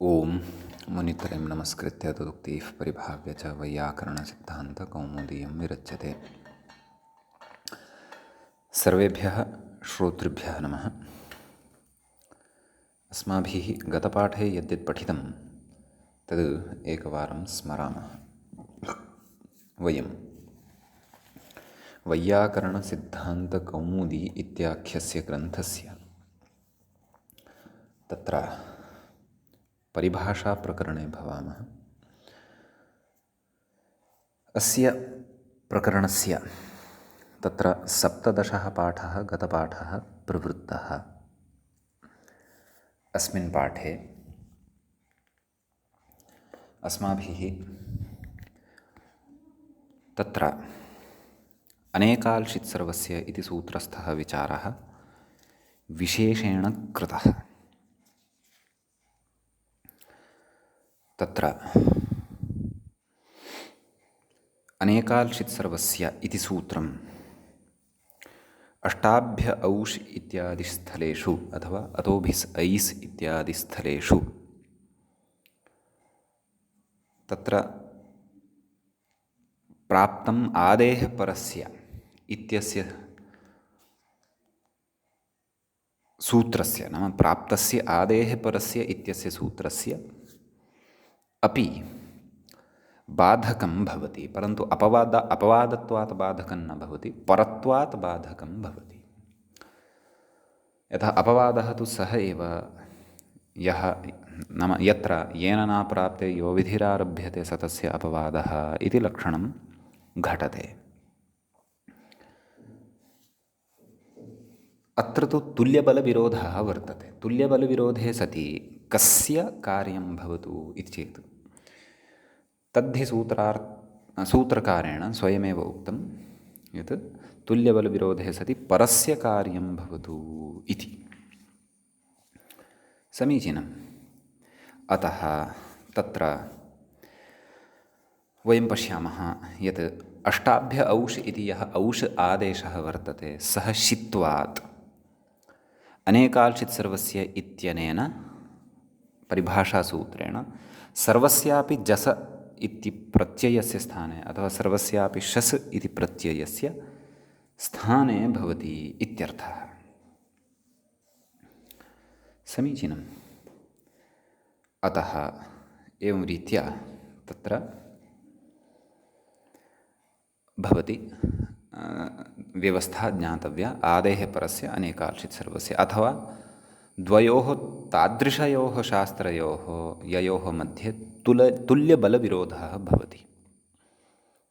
ओम मुनित्रयं नमस्कृत्य तदुक्तिः परिभाव्य च वैयाकरणसिद्धान्तकौमुदीयं विरच्यते। सर्वेभ्यः श्रोतृभ्यः नमः। अस्माभिः गतपाठे यद्यत् पठितं तद् एकवारं स्मरामः। वयं वैयाकरणसिद्धान्तकौमुदी इत्याख्यस्य ग्रन्थस्य तत्र परिभाषाप्रकरणे भवामः। अस्य प्रकरणस्य तत्र 17 पाठः गतपाठः प्रवृत्तः। अस्मिन् पाठे अस्माभिः तत्र अनेकाल्शित् सर्वस्य इति सूत्रस्थः विचारः विशेषेण कृतः। तत्र अनेकाल्शित् सर्वस्य इति सूत्रम् अष्टाभ्य औष् इत्यादिस्थलेषु अथवा अतोभिस् ऐस् इत्यादिस्थलेषु तत्र प्राप्तम् आदेः परस्य इत्यस्य सूत्रस्य नाम प्राप्तस्य आदेः परस्य इत्यस्य सूत्रस्य अपि बाधकं भवति, परन्तु अपवादत्वात् बाधकं न भवति, परत्वात् बाधकं भवति। यथा अपवादः तु सः एव यः नाम यत्र येन न प्राप्ते यो विधिरारभ्यते स तस्य अपवादः इति लक्षणं घटते। अत्र तु तुल्यबलविरोधः वर्तते। तुल्यबलविरोधे सति कस्य कार्यं भवतु इति चेत् तद्धि सूत्रकारेण स्वयमेव उक्तं यत् तुल्यबलविरोधे सति परस्य कार्यं भवतु इति। समीचीनम्। अतः तत्र वयं पश्यामः यत् अष्टाभ्य औष् इति यः औष् आदेशः वर्तते सः शित्वात् अनेकाल्शित् सर्वस्य इत्यनेन परिभाषासूत्रेण सर्वस्यापि जस इति प्रत्ययस्य स्थाने अथवा सर्वस्यापि शस् इति प्रत्ययस्य स्थाने भवति इत्यर्थः। समीचीनम्। अतः एवं रीत्या तत्र भवति व्यवस्था ज्ञातव्या आदेः परस्य अनेकाल्शित् सर्वस्य अथवा द्वयोः तादृशयोः शास्त्रयोः ययोः मध्ये तुल्यबलविरोधः भवति।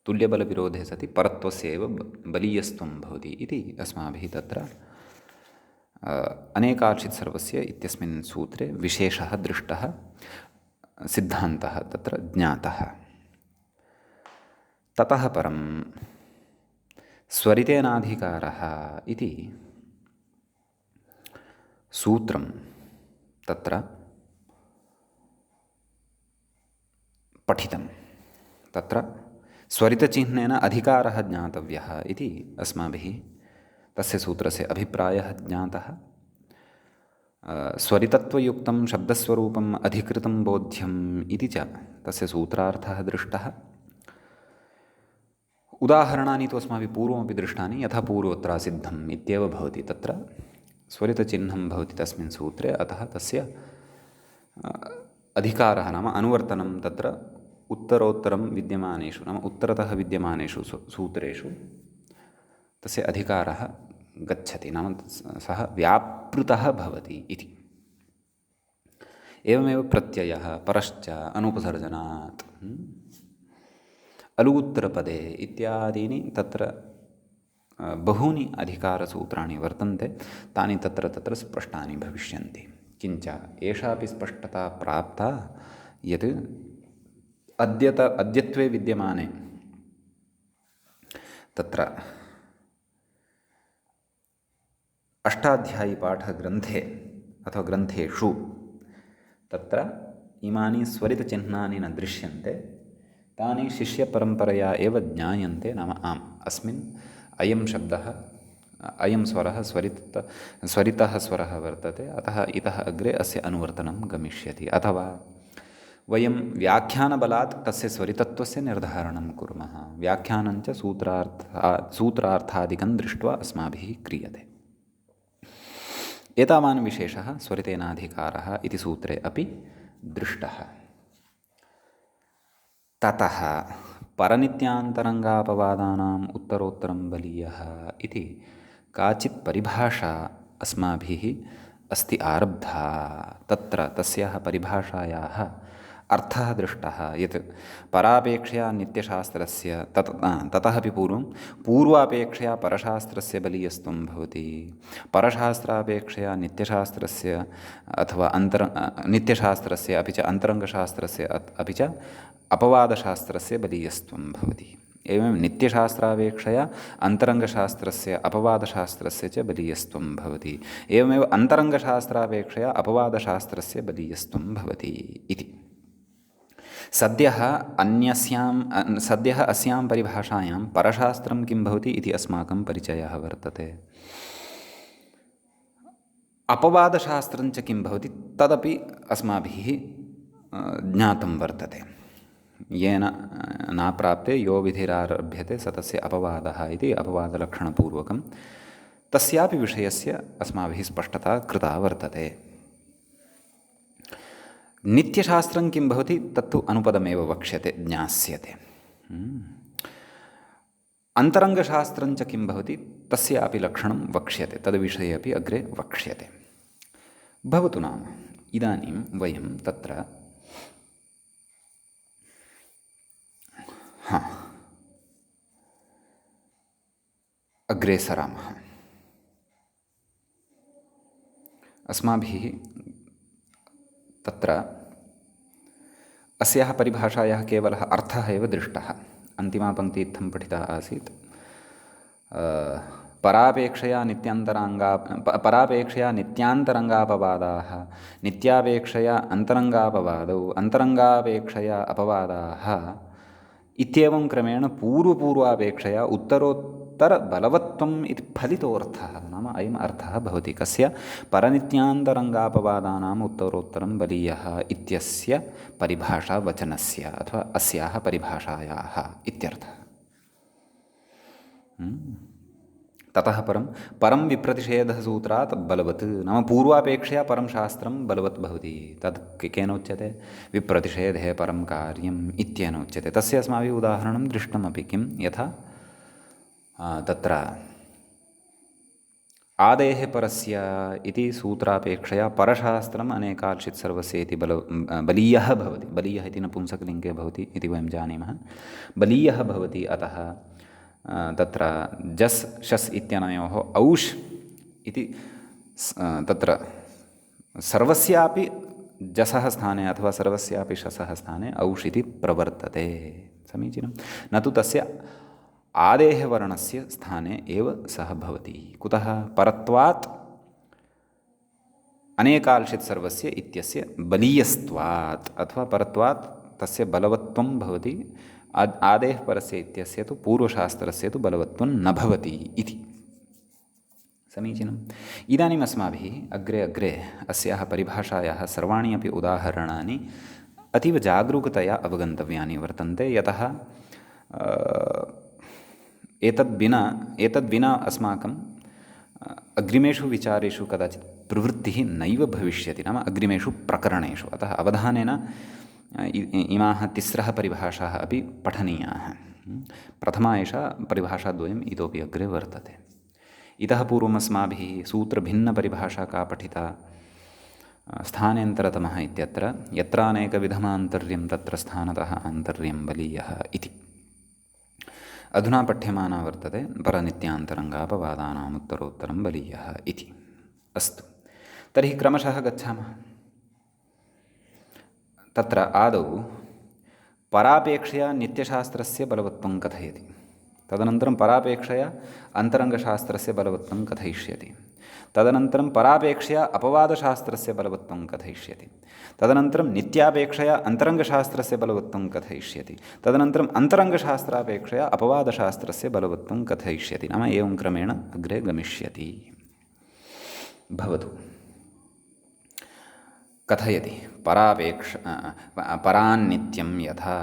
तुल्यबलविरोधे सति परत्वस्य एव बलीयस्त्वं भवति इति अस्माभिः तत्र अनेकाल्शित् सर्वस्य इत्यस्मिन् सूत्रे विशेषः दृष्टः, सिद्धान्तः तत्र ज्ञातः। ततः परं स्वरितेनाधिकारः इति सूत्रं तत्र पठितं। तत्र स्वरितचिह्नेन अधिकारः ज्ञातव्यः इति अस्माभिः तस्य सूत्रस्य अभिप्रायः ज्ञातः। स्वरितत्वयुक्तं शब्दस्वरूपम् अधिकृतं बोध्यम् इति च तस्य सूत्रार्थः दृष्टः। उदाहरणानि तु अस्माभिः पूर्वमपि दृष्टानि, यथा पूर्वत्र सिद्धम् इत्येव भवति। तत्र स्वरितचिह्नं भवति तस्मिन् सूत्रे, अतः तस्य अधिकारः नाम अनुवर्तनं तत्र उत्तरोत्तरं विद्यमानेषु नाम उत्तरतः विद्यमानेषु सूत्रेषु तस्य अधिकारः गच्छति, नाम सः व्यापृतः भवति इति। एवमेव प्रत्ययः परश्च अनुपसर्जनात् अलूत्तरपदे इत्यादीनि तत्र बहूनि अधिकारसूत्राणि वर्तन्ते। तानि तत्र तत्र स्पष्टानि भविष्यन्ति। किञ्च एषापि स्पष्टता प्राप्ता यत् अद्यत्वे विद्यमाने तत्र अष्टाध्यायीपाठग्रन्थे अथवा ग्रन्थेषु तत्र इमानि स्वरितचिह्नानि न दृश्यन्ते, तानि शिष्यपरम्परया एव ज्ञायन्ते। नाम आम्, अस्मिन् अयं शब्दः अयं स्वरः स्वरितः स्वरः वर्तते, अतः इतः अग्रे अस्य अनुवर्तनं गमिष्यति, अथवा वयं व्याख्यानबलात् तस्य स्वरितत्वस्य निर्धारणं कुर्मः। व्याख्यानं च सूत्रार्थादिकं दृष्ट्वा अस्माभिः क्रियते। एतावान् विशेषः स्वरितेनाधिकारः इति सूत्रे अपि दृष्टः। ततः परनित्यान्तरङ्गापवादानाम् उत्तरोत्तरं बलीयः इति काचित् परिभाषा अस्माभिः अस्ति आरब्धा। तत्र तस्याः परिभाषायाः अर्थः दृष्टः यत् परापेक्षया नित्यशास्त्रस्य ततः अपि पूर्वापेक्षया परशास्त्रस्य बलीयस्त्वं भवति। परशास्त्रापेक्षया नित्यशास्त्रस्य अथवा नित्यशास्त्रस्य अपि च अन्तरङ्गशास्त्रस्य अपि च अपवादशास्त्रस्य बलीयस्त्वं भवति। एवं नित्यशास्त्रापेक्षया अन्तरङ्गशास्त्रस्य अपवादशास्त्रस्य च बलीयस्त्वं भवति। एवमेव अन्तरङ्गशास्त्रापेक्षया अपवादशास्त्रस्य बलीयस्त्वं भवति इति। सद्यः अस्यां परिभाषायां परशास्त्रं किं भवति इति अस्माकं परिचयः वर्तते। अपवादशास्त्रं च किं भवति तदपि अस्माभिः ज्ञातं वर्तते। येन नाप्राप्ते यो विधिरारभ्यते स तस्य अपवादः इति अपवादलक्षणपूर्वकं तस्यापि विषयस्य अस्माभिः स्पष्टता कृता वर्तते। नित्यशास्त्रं किं भवति तत्तु अनुपदमेव वक्ष्यते, ज्ञास्यते। अन्तरङ्गशास्त्रं च किं भवति तस्यापि लक्षणं वक्ष्यते, तद्विषये अपि अग्रे वक्ष्यते। भवतु नाम इदानीं वयं तत्र अग्रे सरामः। अस्माभिः तत्र अस्याः परिभाषायाः केवलः अर्थः एव दृष्टः। अन्तिमा पङ्क्ति इत्थं पठिता आसीत्, परापेक्षया नित्यान्तरङ्गापवादाः, नित्यापेक्षया अन्तरङ्गापवादौ, अन्तरङ्गापेक्षया अपवादाः इत्येवं क्रमेण पूर्वापेक्षया उत्तरोत्तरबलवत्वम् इति फलितोऽर्थः। नाम अयम् अर्थः भवति कस्य? परनित्यान्तरङ्गापवादानाम् उत्तरोत्तरं बलीयः इत्यस्य परिभाषावचनस्य अथवा अस्याः परिभाषायाः इत्यर्थः। ततः परं विप्रतिषेधसूत्रात् बलवत्, नाम पूर्वापेक्षया परं शास्त्रं बलवत् भवति। तद् केन उच्यते? विप्रतिषेधे परं कार्यम् इत्येन उच्यते। तस्य अस्माभिः उदाहरणं दृष्टमपि। किं? यथा तत्र आदेः परस्य इति सूत्रापेक्षया परशास्त्रम् अनेकाल्शित् सर्वस्य इति बलीयः भवति। बलीयः इति नपुंसकलिङ्गे भवति इति वयं जानीमः। बलीयः भवति, अतः तत्र जस् शस् इत्यनयोः औष् इति तत्र सर्वस्यापि जसः स्थाने अथवा सर्वस्यापि शसः स्थाने औष् इति प्रवर्तते। समीचीनं? न तु तस्य आदेः वर्णस्य स्थाने एव सः भवति। कुतः? परत्वात् अनेकाल्शित् सर्वस्य इत्यस्य बलीयस्त्वात् अथवा परत्वात् तस्य बलवत्वं भवति। आदेः परस्य इत्यस्य तु पूर्वशास्त्रस्य तु बलवत्वं न भवति इति। समीचीनम्? इदानीम् अस्माभिः अग्रे अग्रे अस्याः परिभाषायाः सर्वाणि अपि उदाहरणानि अतीव जागरूकतया अवगन्तव्यानि वर्तन्ते। यतः एतद्विना अस्माकं अग्रिमेषु विचारेषु कदाचित् प्रवृत्तिः नैव भविष्यति, नाम अग्रिमेषु प्रकरणेषु। अतः अवधानेन इमाः तिस्रः परिभाषाः अपि पठनीयाः। प्रथमा एषा परिभाषाद्वयम् इतोपि अग्रे वर्तते। इतः पूर्वम् अस्माभिः सूत्रभिन्नपरिभाषा का पठिता? स्थानेन्तरतमः इत्यत्र यत्रानेकविधमान्तर्यं तत्र स्थानतः आन्तर्यं बलीयः इति। अधुना पठ्यमाना वर्तते परनित्यान्तरङ्गापवादानाम् उत्तरोत्तरं बलीयः इति। अस्तु, तर्हि क्रमशः गच्छामः। तत्र आदौ परापेक्षया नित्यशास्त्रस्य बलवत्वं कथयति, तदनन्तरं परापेक्षया अन्तरङ्गशास्त्रस्य बलवत्वं कथयिष्यति, तदनन्तरं परापेक्षया अपवादशास्त्रस्य बलवत्वं कथयिष्यति, तदनन्तरं नित्यापेक्षया अन्तरङ्गशास्त्रस्य बलवत्वं कथयिष्यति, तदनन्तरम् अन्तरङ्गशास्त्रापेक्षया अपवादशास्त्रस्य बलवत्वं कथयिष्यति। नाम एवं क्रमेण अग्रे गमिष्यति। भवतु। कथयति परान्नित्यं यथा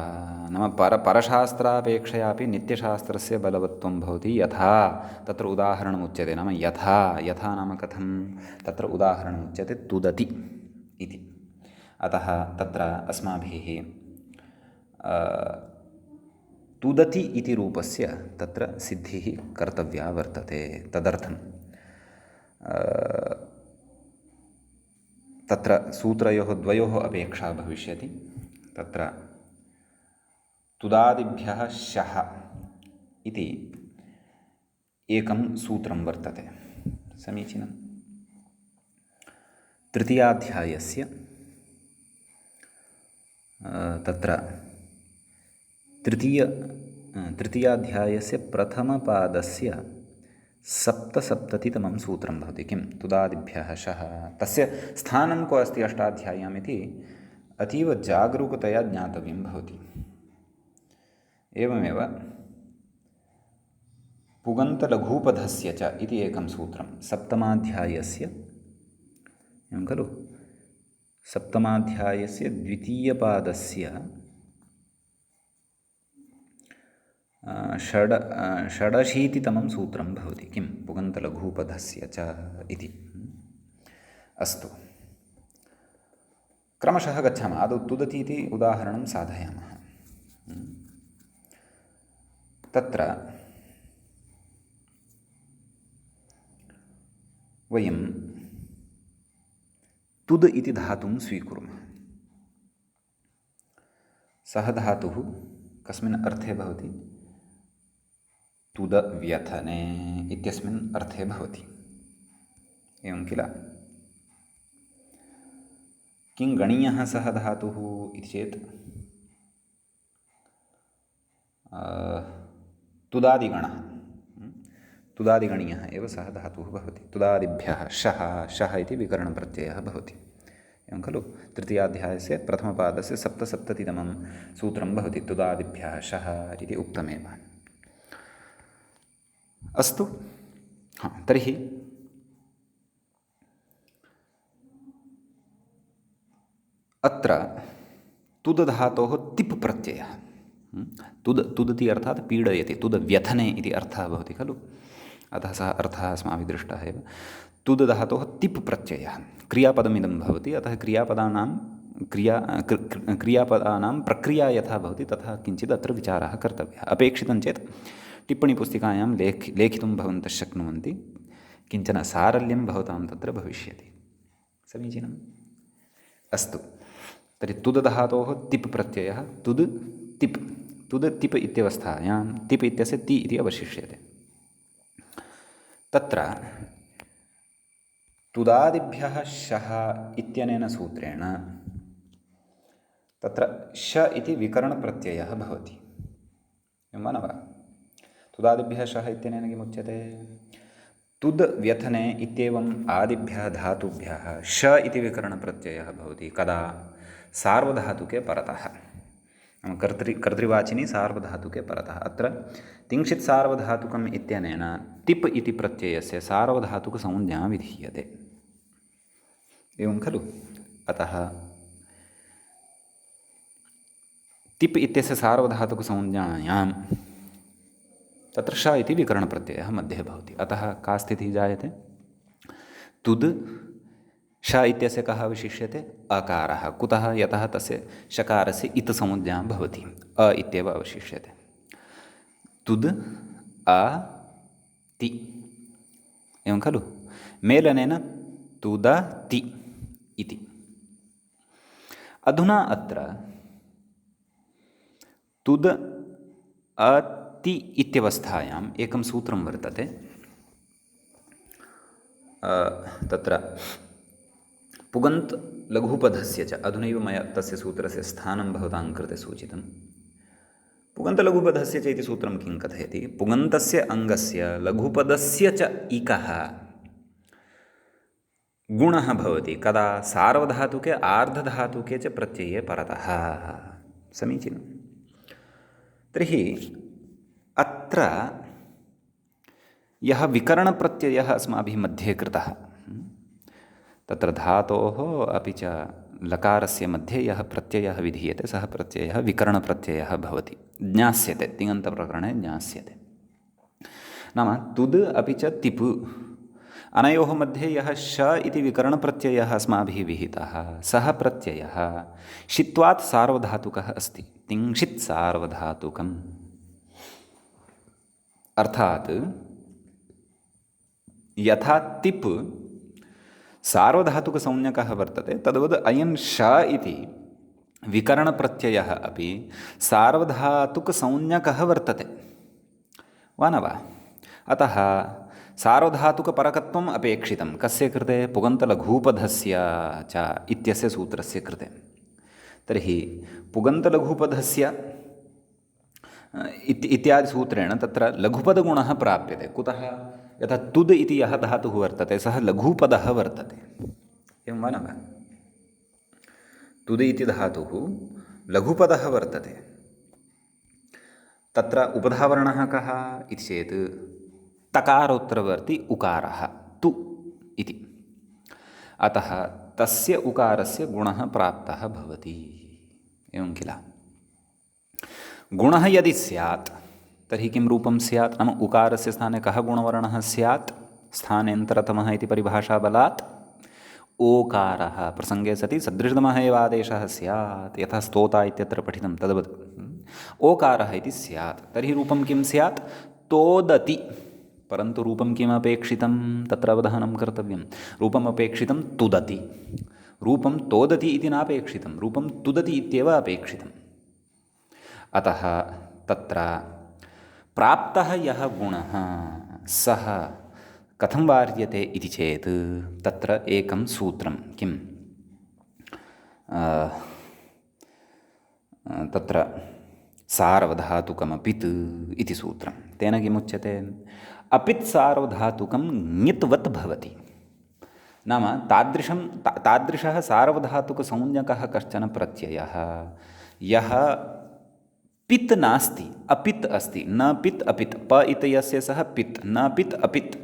नाम परशास्त्रापेक्षयापि नित्यशास्त्रस्य बलवत्वं भवति यथा तत्र उदाहरणम् उच्यते नाम यथा यथा नाम कथं तत्र उदाहरणम् उच्यते तुदति इति अतः तत्र अस्माभिः तुदति इति रूपस्य तत्र सिद्धिः कर्तव्या वर्तते तदर्थं तत्र सूत्रयोः द्वयोः अपेक्षा भविष्यति तत्र तुदादिभ्यः शः इति एकं सूत्रं वर्तते समीचीनं तृतीयाध्यायस्य तत्र तृतीयाध्यायस्य प्रथमपादस्य सप्तसप्ततितमं सूत्रं भवति किं तुदादिभ्यः शः तस्य स्थानं को अस्ति अष्टाध्याय्याम् इति अतीव जागरूकतया ज्ञातव्यं भवति एवमेव पुगन्तलघूपधस्य च इति एकं सूत्रं सप्तमाध्यायस्य एवं खलु सप्तमाध्यायस्य द्वितीयपादस्य षडशीतितमं सूत्रं भवति किं पुगन्तलघूपधस्य च इति अस्तु क्रमशः गच्छामः आदौ तुदति इति उदाहरणं साधयामः तत्र वयं तुद् इति धातुं स्वीकुर्मः सः धातुः कस्मिन् अर्थे भवति तुदव्यथने इत्यस्मिन् अर्थे भवति एवं किल किं गणीयः सः धातुः इति चेत् तुदादिगणः तुदादिगणीयः एव सः धातुः भवति तुदादिभ्यः शः शः इति विकरणप्रत्ययः भवति एवं खलु तृतीयाध्यायस्य प्रथमपादस्य सप्तसप्ततितमं सूत्रं भवति तुदादिभ्यः शः इति उक्तमेव अस्तु तर्हि अत्र तुद धातोः तिप् प्रत्ययः तुदति अर्थात् पीडयति तुदव्यथने इति अर्थः भवति खलु अतः सः अर्थः अस्माभिः दृष्टः एव तुद धातोः तिप् प्रत्ययः क्रियापदमिदं भवति अतः क्रियापदानां प्रक्रिया यथा भवति तथा किञ्चित् अत्र विचारः कर्तव्यः अपेक्षितं चेत् टिप्पणीपुस्तिकायां लेखितुं भवन्तः शक्नुवन्ति किञ्चन सारल्यं भवतां तत्र भविष्यति समीचीनम् अस्तु तर्हि तुद धातोः तिप् प्रत्ययः तुद् तिप् इत्यवस्थायां तिप् इत्यस्य ति इति अवशिष्यते तत्र तुदादिभ्यः शः इत्यनेन सूत्रेण तत्र श इति विकरणप्रत्ययः भवति एवं वा न वा तुदादिभ्यः शः इत्यनेन किमुच्यते तुद् व्यथने इत्येवम् आदिभ्यः धातुभ्यः श इति विकरणप्रत्ययः भवति कदा सार्वधातुके परतः कर्तृवाचिनि सार्वधातुके परतः अत्र तिंशित् सार्वधातुकम् इत्यनेन तिप् इति प्रत्ययस्य सार्वधातुकसंज्ञा विधीयते एवं खलु अतः तिप् इत्यस्य सार्वधातुकसंज्ञायां तत्र श इति विकरणप्रत्ययः मध्ये भवति अतः का स्थितिः जायते तुद् श इत्यस्य कः अवशिष्यते अकारः कुतः यतः तस्य शकारस्य इत् संज्ञा भवति अ इत्येव अवशिष्यते तुद् अ ति एवं खलु मेलनेन तुदति इति अधुना अत्र तुद् अति इत्यवस्थायाम् एकं सूत्रं वर्तते तत्र पुगन्त लघुपधस्य च अधुनैव मया तस्य सूत्रस्य स्थानं भवतां कृते सूचितं पुगन्तलघुपधस्य च इति सूत्रं किं कथयति पुगन्तस्य अङ्गस्य लघुपदस्य च इकः गुणः भवति कदा सार्वधातुके आर्धधातुके च प्रत्यये परतः समीचीनं तर्हि अत्र यः विकरणप्रत्ययः अस्माभिः मध्ये कृतः तत्र धातोः अपि च लकारस्य मध्ये यः प्रत्ययः विधीयते सः प्रत्ययः विकरणप्रत्ययः भवति, ज्ञास्यते, तिङन्तप्रकरणे ज्ञास्यते। नाम तुद् अपि च तिप् अनयोः मध्ये यः श इति विकरणप्रत्ययः अस्माभिः विहितः सः प्रत्ययः षित्वात् सार्वधातुकः अस्ति, तिंशित् सार्वधातुकम्। अर्थात् यथा तिप् सार्वधातुकसंज्ञकः वर्तते तद्वद् अयं श इति विकरणप्रत्ययः अपि सार्वधातुकसंज्ञकः वर्तते, वा न वा? अतः सार्वधातुकपरकत्वम् अपेक्षितं कस्य कृते? पुगन्तलघूपधस्य च इत्यस्य सूत्रस्य कृते। तर्हि पुगन्तलघूपधस्य इत्यादि सूत्रेण तत्र लघुपदगुणः प्राप्यते। कुतः? यथा तुद् इति यः धातुः वर्तते सः लघुपदः वर्तते, एवं वा न वा? तुद् इति धातुः लघुपदः वर्तते। तत्र उपधावर्णः कः इति चेत् तकारोत्तरवर्ती उकारः तु इति। अतः तस्य उकारस्य गुणः प्राप्तः भवति, एवं किल? गुणः यदि स्यात् तर्हि किं रूपं स्यात्? नाम उकारस्य स्थाने कः गुणवर्णः स्यात्? स्थानेन्तरतमः इति परिभाषाबलात् ओकारः प्रसङ्गे सति सदृशतमः एव आदेशः स्यात्, यथा स्तोता इत्यत्र पठितं तद्वत् ओकारः इति स्यात्। तर्हि रूपं किं स्यात्? तोदति। परन्तु रूपं किमपेक्षितं? तत्र अवधानं कर्तव्यं। रूपम् अपेक्षितं तुदति। रूपं तोदति इति नापेक्षितं, रूपं तुदति इत्येव अपेक्षितम्। अतः तत्र प्राप्तः यः गुणः सः कथं वार्यते इति चेत् तत्र एकं सूत्रं किं तत्र सार्वधातुकमपित् इति सूत्रं। तेन किमुच्यते? अपित् सार्वधातुकं ङित्वत् भवति। नाम तादृशः सार्वधातुकसंज्ञकः कश्चन प्रत्ययः यः पित् नास्ति, अपित् अस्ति। न पित् अपित्, प इत्यस्य सः पित्, न पित् अपित्।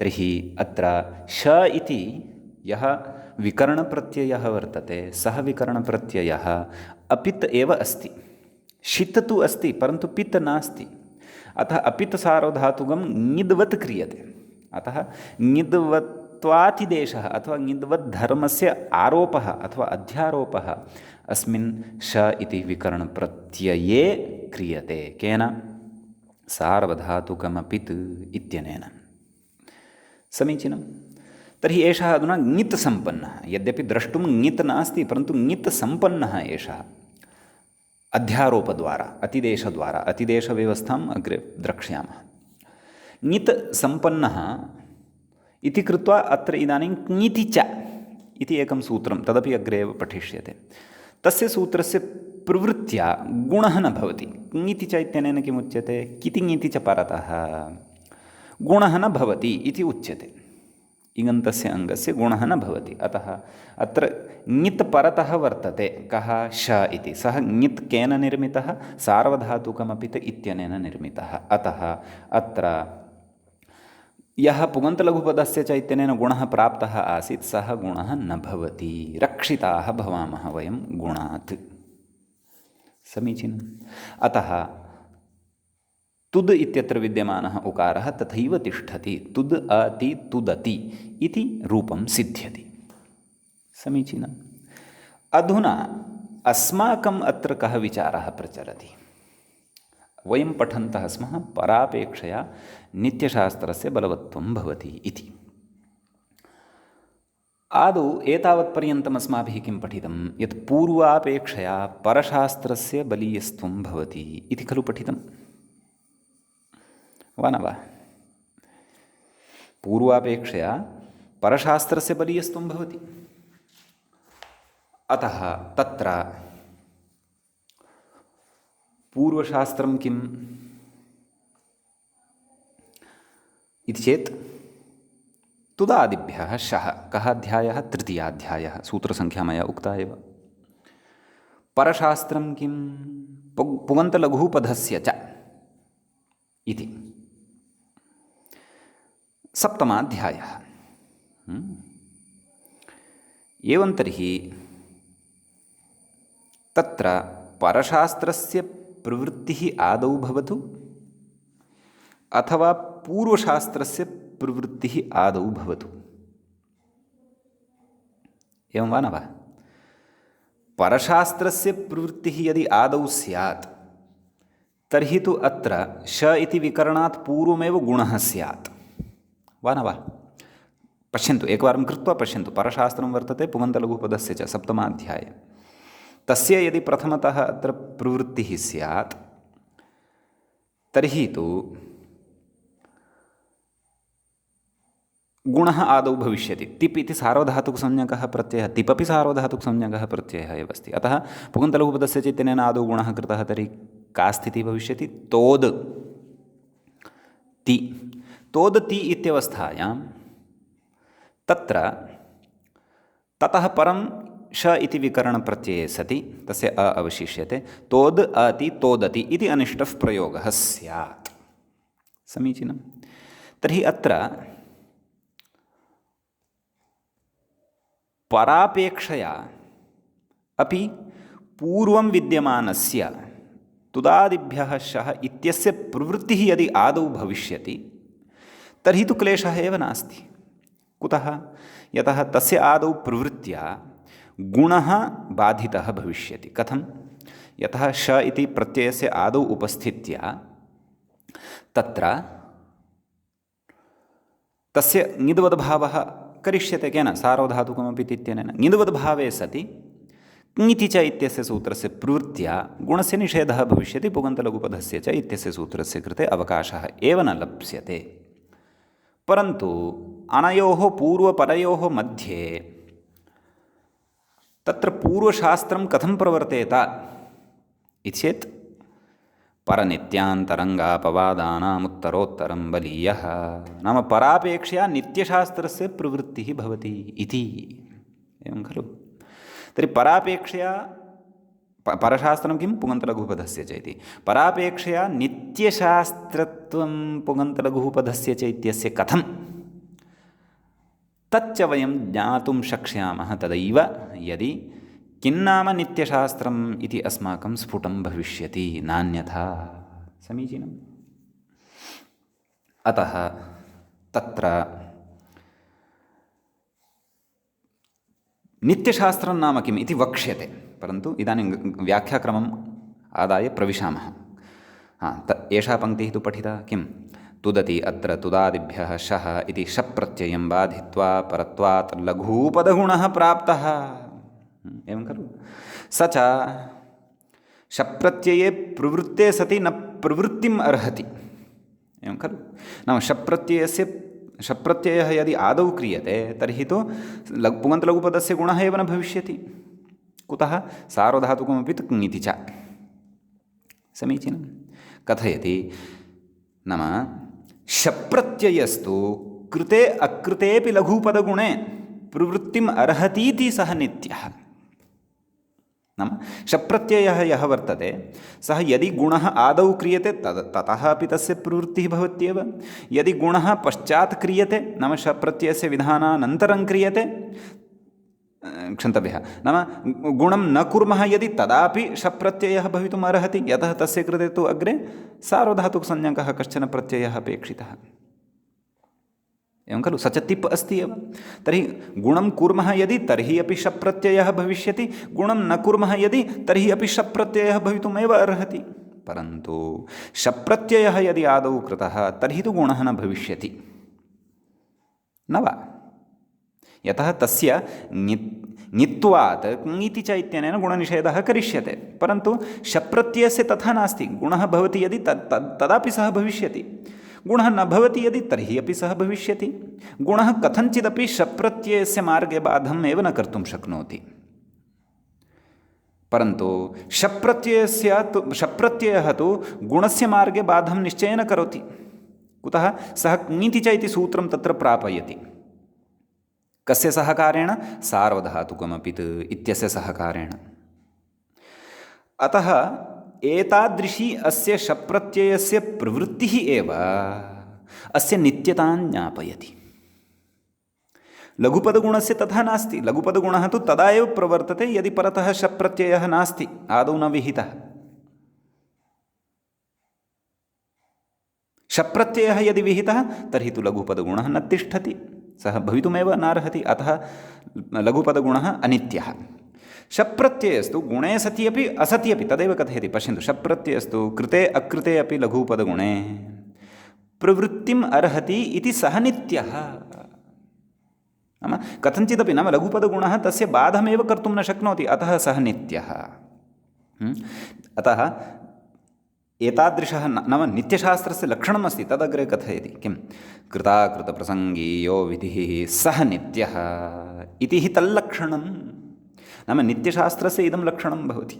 तर्हि अत्र श इति यः विकरणप्रत्ययः वर्तते सः विकरणप्रत्ययः अपित् एव अस्ति। षित् तु अस्ति परन्तु पित् नास्ति। अतः अपित् सार्वधातुकं ङिद्वत् क्रियते। अतः ङिद्वत्वातिदेशः अथवा ङिद्वद्धर्मस्य आरोपः अथवा अध्यारोपः अस्मिन् श इति विकरणप्रत्यये क्रियते। केन? सार्वधातुकमपित् इत्यनेन। समीचीनं। तर्हि एषः अधुना ङित् सम्पन्नः, यद्यपि द्रष्टुं ङित् नास्ति परन्तु ङित् सम्पन्नः एषः अध्यारोपद्वारा, अतिदेशद्वारा। अतिदेशव्यवस्थाम् अग्रे द्रक्ष्यामः। ङित् सम्पन्नः इति कृत्वा अत्र इदानीं ङिति च इति एकं सूत्रं, तदपि अग्रे एव पठिष्यते। तस्य सूत्रस्य प्रवृत्त्या गुणः न भवति। ङिति च इत्यनेन किमुच्यते? किति ङिति च परतः गुणः न भवति इति उच्यते। इगन्तस्य अङ्गस्य गुणः न भवति। अतः अत्र ङित् परतः वर्तते कः? श इति। सः ङित् केन निर्मितः? सार्वधातुकमपित् इत्यनेन निर्मितः। अतः अत्र यः पुगन्तलघुपदस्य च इत्यनेन गुणः प्राप्तः आसीत् सः गुणः न भवति। रक्षिताः भवामः वयं गुणात्। समीचीनम्। अतः तुद् इत्यत्र विद्यमानः उकारः तथैव तिष्ठति। तुद् अति तुदति इति रूपं सिद्ध्यति। समीचीनम्। अधुना अस्माकम् अत्र कः विचारः प्रचलति? वयं पठन्तः स्मः परापेक्षया नित्यशास्त्रस्य बलवत्वं भवति इति। आदौ एतावत्पर्यन्तम् अस्माभिः किं पठितं? यत् पूर्वापेक्षया परशास्त्रस्य बलीयस्त्वं भवति इति खलु पठितं, वा न वा? पूर्वापेक्षया परशास्त्रस्य बलीयस्त्वं भवति। अतः तत्र पूर्वशास्त्रं किम् इति चेत् तुदादिभ्यः शः। कः अध्यायः? तृतीयाध्यायः। सूत्रसङ्ख्या मया उक्ता एव। परशास्त्रं किं? पुगन्तलघुपधस्य च इति सप्तमाध्यायः। एवं तर्हि तत्र परशास्त्रस्य प्रवृत्तिः आदौ भवतु अथवा पूर्वशास्त्रस्य प्रवृत्तिः आदौ भवतु, एवं वा न वा? परशास्त्रस्य प्रवृत्तिः यदि आदौ स्यात् तर्हि तु अत्र श इति विकरणात् पूर्वमेव गुणः स्यात्, वा न वा? पश्यन्तु, एकवारं कृत्वा पश्यन्तु। परशास्त्रं वर्तते पुगन्तलघुपदस्य च सप्तमाध्याये। तस्य यदि प्रथमतः अत्र प्रवृत्तिः स्यात् तर्हि तु गुणः आदौ भविष्यति। तिप् इति सार्वधातुकसंज्ञकः प्रत्ययः, तिपपि सार्वधातुकसंज्ञकः प्रत्ययः एव अस्ति। अतः पुगन्तलघुपदस्य चेत्यनेन आदौ गुणः कृतः, तर्हि का स्थितिः भविष्यति? तोद् ति। तोद् ति इत्यवस्थायां तत्र ततः परं श इति विकरणप्रत्यये सति तस्य अ अवशिष्यते। तोद् अति तोदति इति अनिष्टः प्रयोगः स्यात्। समीचीनं। तर्हि अत्र परापेक्षया अपि पूर्वं विद्यमानस्य तुदादिभ्यः शः इत्यस्य प्रवृत्तिः यदि आदौ भविष्यति तर्हि तु क्लेशः एव नास्ति। कुतः? यतः तस्य आदौ प्रवृत्त्या गुणः बाधितः भविष्यति। कथं? यतः श इति प्रत्ययस्य आदौ उपस्थित्या तत्र तस्य ङिद्वद्भावः करिष्यते। केन? सार्वधातुकमपि तित्यनेन। ङिद्वद्भावे सति ङिति च इत्यस्य सूत्रस्य प्रवृत्त्या गुणस्य निषेधः भविष्यति। पुगन्तलघुपदस्य च इत्यस्य सूत्रस्य कृते अवकाशः एव न लप्स्यते। परन्तु अनयोः पूर्वपरयोः मध्ये तत्र पूर्वशास्त्रं कथं प्रवर्तेत इति चेत् परनित्यान्तरङ्गापवादानामुत्तरोत्तरं बलीयः, नाम परापेक्षया नित्यशास्त्रस्य प्रवृत्तिः भवति इति। एवं खलु? तर्हि परापेक्षया परशास्त्रं किं? पुगन्तलघुपदस्य च इति। परापेक्षया नित्यशास्त्रत्वं पुगन्तलघुपदस्य च इत्यस्य कथं? तच्च वयं ज्ञातुं शक्ष्यामः तदैव यदि किन्नाम नित्यशास्त्रम् इति अस्माकं स्फुटं भविष्यति, नान्यथा। समीचीनम्। अतः तत्र नित्यशास्त्रं नाम किम् इति वक्ष्यते। परन्तु इदानीं व्याख्याक्रमम् आदाय प्रविशामः। एषा पङ्क्तिः तु पठिता। किं? तुदति अत्र तुदादिभ्यः शः इति शप्रत्ययं बाधित्वा परत्वात् लघूपदगुणः प्राप्तः। एवं खलु? स च शप्रत्यये प्रवृत्ते सति न प्रवृत्तिम् अर्हति। एवं खलु? नाम शप्रत्ययः यदि आदौ क्रियते तर्हि तु पुगन्तलघुपदस्य गुणः एव न भविष्यति। कुतः? सार्वधातुकमपि तु ङिति च। समीचीनं। कथयति नाम शप्रत्ययस्तु कृते अकृतेपि लघुपदगुणे प्रवृत्तिम् अर्हतीति सः नित्यः। नाम शप्रत्ययः यः वर्तते सः यदि गुणः आदौ क्रियते ततः अपि तस्य प्रवृत्तिः भवत्येव। यदि गुणः पश्चात् क्रियते नाम शप्रत्ययस्य विधानानन्तरं क्रियते, क्षन्तव्यः, नाम गुणं न कुर्मः यदि तदापि शप्रत्ययः भवितुम् अर्हति। यतः तस्य कृते तु अग्रे सार्वधातुकसंज्ञकः कश्चन प्रत्ययः अपेक्षितः। एवं खलु? स च तिप् अस्ति एव। तर्हि गुणं कुर्मः यदि तर्हि अपि शप्रत्ययः भविष्यति, गुणं न कुर्मः यदि तर्हि अपि शप्रत्ययः भवितुमेव अर्हति। परन्तु शप्रत्ययः यदि आदौ कृतः तर्हि तु गुणः न भविष्यति, न वा? यतः तस्य ङित्वात् ङिति च इत्यनेन गुणनिषेधः करिष्यते। परन्तु शप्रत्ययस्य तथा नास्ति। गुणः भवति यदि तदापि सः भविष्यति, गुणः न भवति यदि तर्हि अपि सः भविष्यति। गुणः कथञ्चिदपि शप्रत्ययस्य मार्गे बाधम् एव न कर्तुं शक्नोति। परन्तु शप्रत्ययः तु गुणस्य मार्गे बाधं निश्चयेन करोति। कुतः? सः ङिति च इति सूत्रं तत्र प्रापयति। कस्य सहकारेण? सार्वधातुकमपित् इत्यस्य सहकारेण। अतः एतादृशी अस्य शप्रत्ययस्य प्रवृत्तिः एव अस्य नित्यतां ज्ञापयति। लघुपदगुणस्य तथा नास्ति। लघुपदगुणः तु तदा एव प्रवर्तते यदि परतः शप् प्रत्ययः नास्ति, आदौ न विहितः। शप् प्रत्ययः यदि विहितः तर्हि तु लघुपदगुणः न तिष्ठति, सः भवितुमेव नार्हति। अतः लघुपदगुणः अनित्यः। शप् प्रत्ययस्तु गुणे सति अपि असति अपि तदेव कथयति। पश्यन्तु, शप् प्रत्ययस्तु कृते अकृते अपि लघुपदगुणे प्रवृत्तिम् अर्हति इति सः नित्यः। नाम कथञ्चिदपि, नाम लघुपदगुणः तस्य बाधमेव कर्तुं न शक्नोति, अतः सः नित्यः। अतः एतादृशः नाम नित्यशास्त्रस्य लक्षणम् अस्ति, तदग्रे कथयति। किं? कृताकृतप्रसङ्गी यो विधिः सः नित्यः इति हि तल्लक्षणं। नाम नित्यशास्त्रस्य इदं लक्षणं भवति।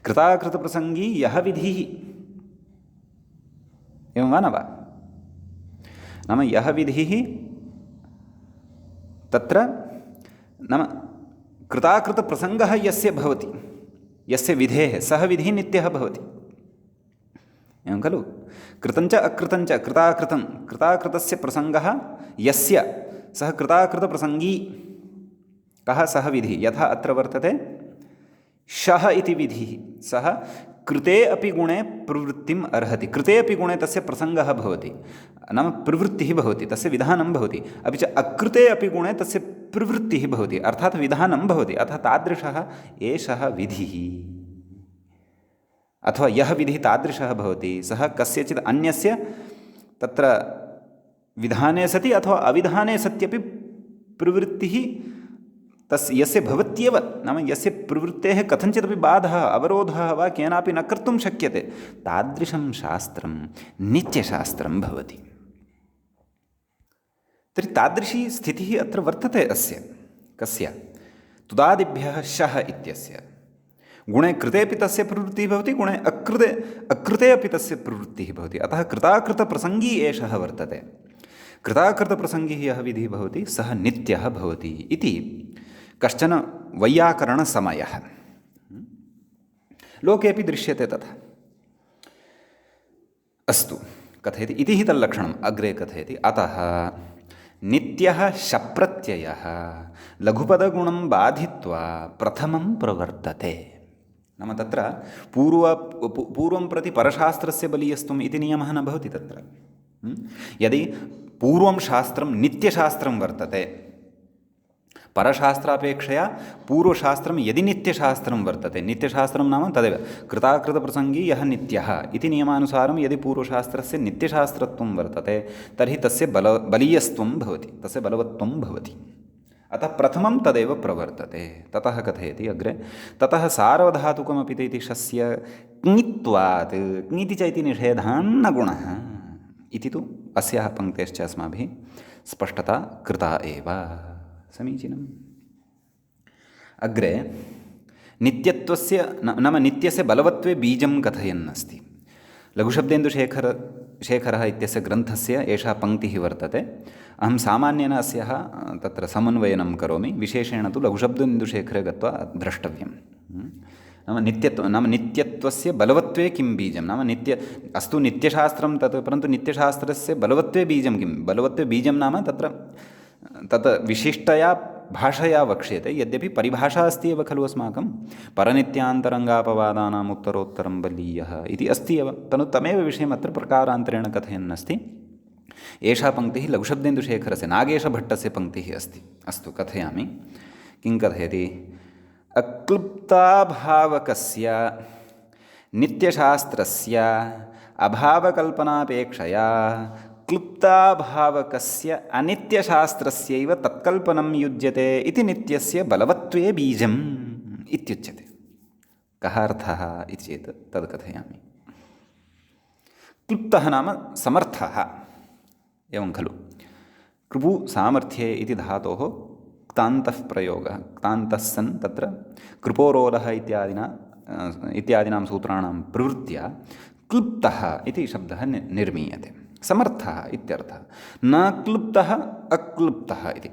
कृताकृतप्रसङ्गी यः विधिः, एवं वा न वा? नाम यः विधिः तत्र, नाम कृताकृतप्रसङ्गः यस्य भवति, यस्य विधेः, सः विधिः नित्यः भवति। एवं खलु? कृतञ्च अकृतञ्च कृताकृतं, कृताकृतस्य प्रसङ्गः यस्य, सः कृताकृतप्रसङ्गी। कः सः विधिः? यथा अत्र वर्तते शः इति विधिः, सः कृते अपि गुणे प्रवृत्तिम् अर्हति। कृते अपि गुणे तस्य प्रसङ्गः भवति, नाम प्रवृत्तिः भवति, तस्य विधानं भवति। अपि च अकृते अपि गुणे तस्य प्रवृत्तिः भवति, अर्थात् विधानं भवति। अतः तादृशः एषः विधिः, अथवा यः विधिः तादृशः भवति, सः कस्यचित् अन्यस्य तत्र विधाने सति अथवा अविधाने सत्यपि प्रवृत्तिः तस्य यस्य भवत्येव, नाम यस्य प्रवृत्तेः कथञ्चिदपि बाधः अवरोधः वा केनापि न कर्तुं शक्यते, तादृशं शास्त्रं नित्यशास्त्रं भवति। तर्हि तादृशी स्थितिः अत्र वर्तते अस्य, कस्य? तुदादिभ्यः शः इत्यस्य। गुणे कृतेपि तस्य प्रवृत्तिः भवति, गुणे अकृते अपि तस्य प्रवृत्तिः भवति। अतः कृताकृतप्रसङ्गी एषः वर्तते। कृताकृतप्रसङ्गी यः विधिः भवति सः नित्यः भवति इति कश्चन वैयाकरणसमयः। लोकेपि दृश्यते तथा। अस्तु, कथयति इति हि तल्लक्षणम्। अग्रे कथयति, अतः नित्यः शप्रत्ययः लघुपदगुणं बाधित्वा प्रथमं प्रवर्तते। नाम तत्र पूर्वं प्रति परशास्त्रस्य बलीयस्त्वम् इति नियमः न भवति तत्र। यदि पूर्वं शास्त्रं नित्यशास्त्रं वर्तते, परशास्त्रापेक्षया पूर्वशास्त्रं यदि नित्यशास्त्रं वर्तते, नित्यशास्त्रं नाम तदेव कृताकृतप्रसङ्गी यः नित्यः इति नियमानुसारं यदि पूर्वशास्त्रस्य नित्यशास्त्रत्वं वर्तते तर्हि तस्य बलीयस्त्वं भवति, तस्य बलवत्वं भवति। अतः प्रथमं तदेव प्रवर्तते। ततः कथयति अग्रे, ततः सार्वधातुकमपि इति शस्य क्ङित्वात्, क्ङिति च इति निषेधान्न गुणः इति तु अस्याः पङ्क्तेश्च अस्माभिः स्पष्टता कृता एव। समीचीनम्। अग्रे नित्यत्वस्य नाम नित्यस्य बलवत्वे बीजं कथयन्नस्ति। लघुशब्देन्दुशेखरः इत्यस्य ग्रन्थस्य एषा पङ्क्तिः वर्तते। अहं सामान्येन अस्याः तत्र समन्वयनं करोमि, विशेषेण तु लघुशब्देन्दुशेखरे गत्वा द्रष्टव्यं। नाम नित्यत्वस्य बलवत्वे किं बीजं, नाम अस्तु नित्यशास्त्रं तत्, परन्तु नित्यशास्त्रस्य बलवत्वे बीजं किं? बलवत्वे बीजं नाम तत्र तत् विशिष्टया भाषया वक्ष्यते, यद्यपि परिभाषा अस्ति एव खलु अस्माकं, परनित्यान्तरङ्गापवादानाम् उत्तरोत्तरं बलीयः इति अस्ति एव। तमेव विषयम् अत्र प्रकारान्तरेण कथयन्नस्ति। एषा पङ्क्तिः लघुशब्देन्दुशेखरस्य नागेशभट्टस्य पङ्क्तिः अस्ति। अस्तु, कथयामि। किं कथयति? अक्लुप्ताभावकस्य नित्यशास्त्रस्य अभावकल्पनापेक्षया क्लुप्ताभावकस्य अनित्यशास्त्रस्यैव तत्कल्पनं युज्यते इति नित्यस्य बलवत्वे बीजम् इत्युच्यते। कः अर्थः इति चेत् तद् कथयामि। क्लुप्तः नाम समर्थः, एवं खलु। कृपु सामर्थ्ये इति धातोः क्तान्तः प्रयोगः, क्तान्तः सन् तत्र कृपोरोधः इत्यादीनां सूत्राणां प्रवृत्या क्लुप्तः इति शब्दः निर्मीयते। समर्थः इत्यर्थः। न क्लुप्तः अक्लुप्तः इति।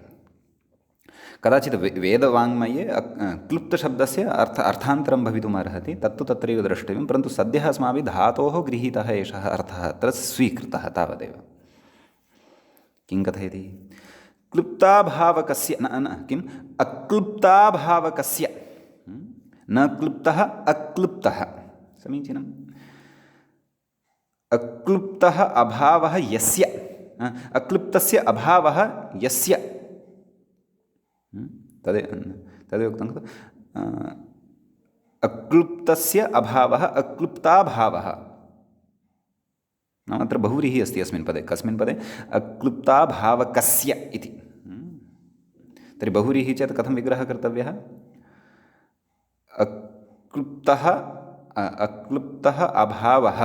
कदाचित् वेदवाङ्मये क्लुप्तशब्दस्य अर्थान्तरं भवितुम् अर्हति, तत्तु तत्रैव द्रष्टव्यं, परन्तु सद्यः अस्माभिः धातोः गृहीतः एषः अर्थः अत्र स्वीकृतः तावदेव। किं कथयति? क्लुप्ताभावकस्य किम् अक्लुप्ताभावकस्य न क्लुप्तः अक्लुप्तः समीचीनम् अक्लुप्तः अभावः यस्य अक्लुप्तस्य अभावः यस्य तदेव उक्तं खलु अक्लुप्तस्य अभावः अक्लुप्ताभावः नाम अत्र बहुव्रीहिः अस्ति अस्मिन् पदे कस्मिन् पदे अक्लुप्ताभावकस्य इति तर्हि बहुव्रीहिः चेत् कथं विग्रहः कर्तव्यः अक्लुप्तः अभावः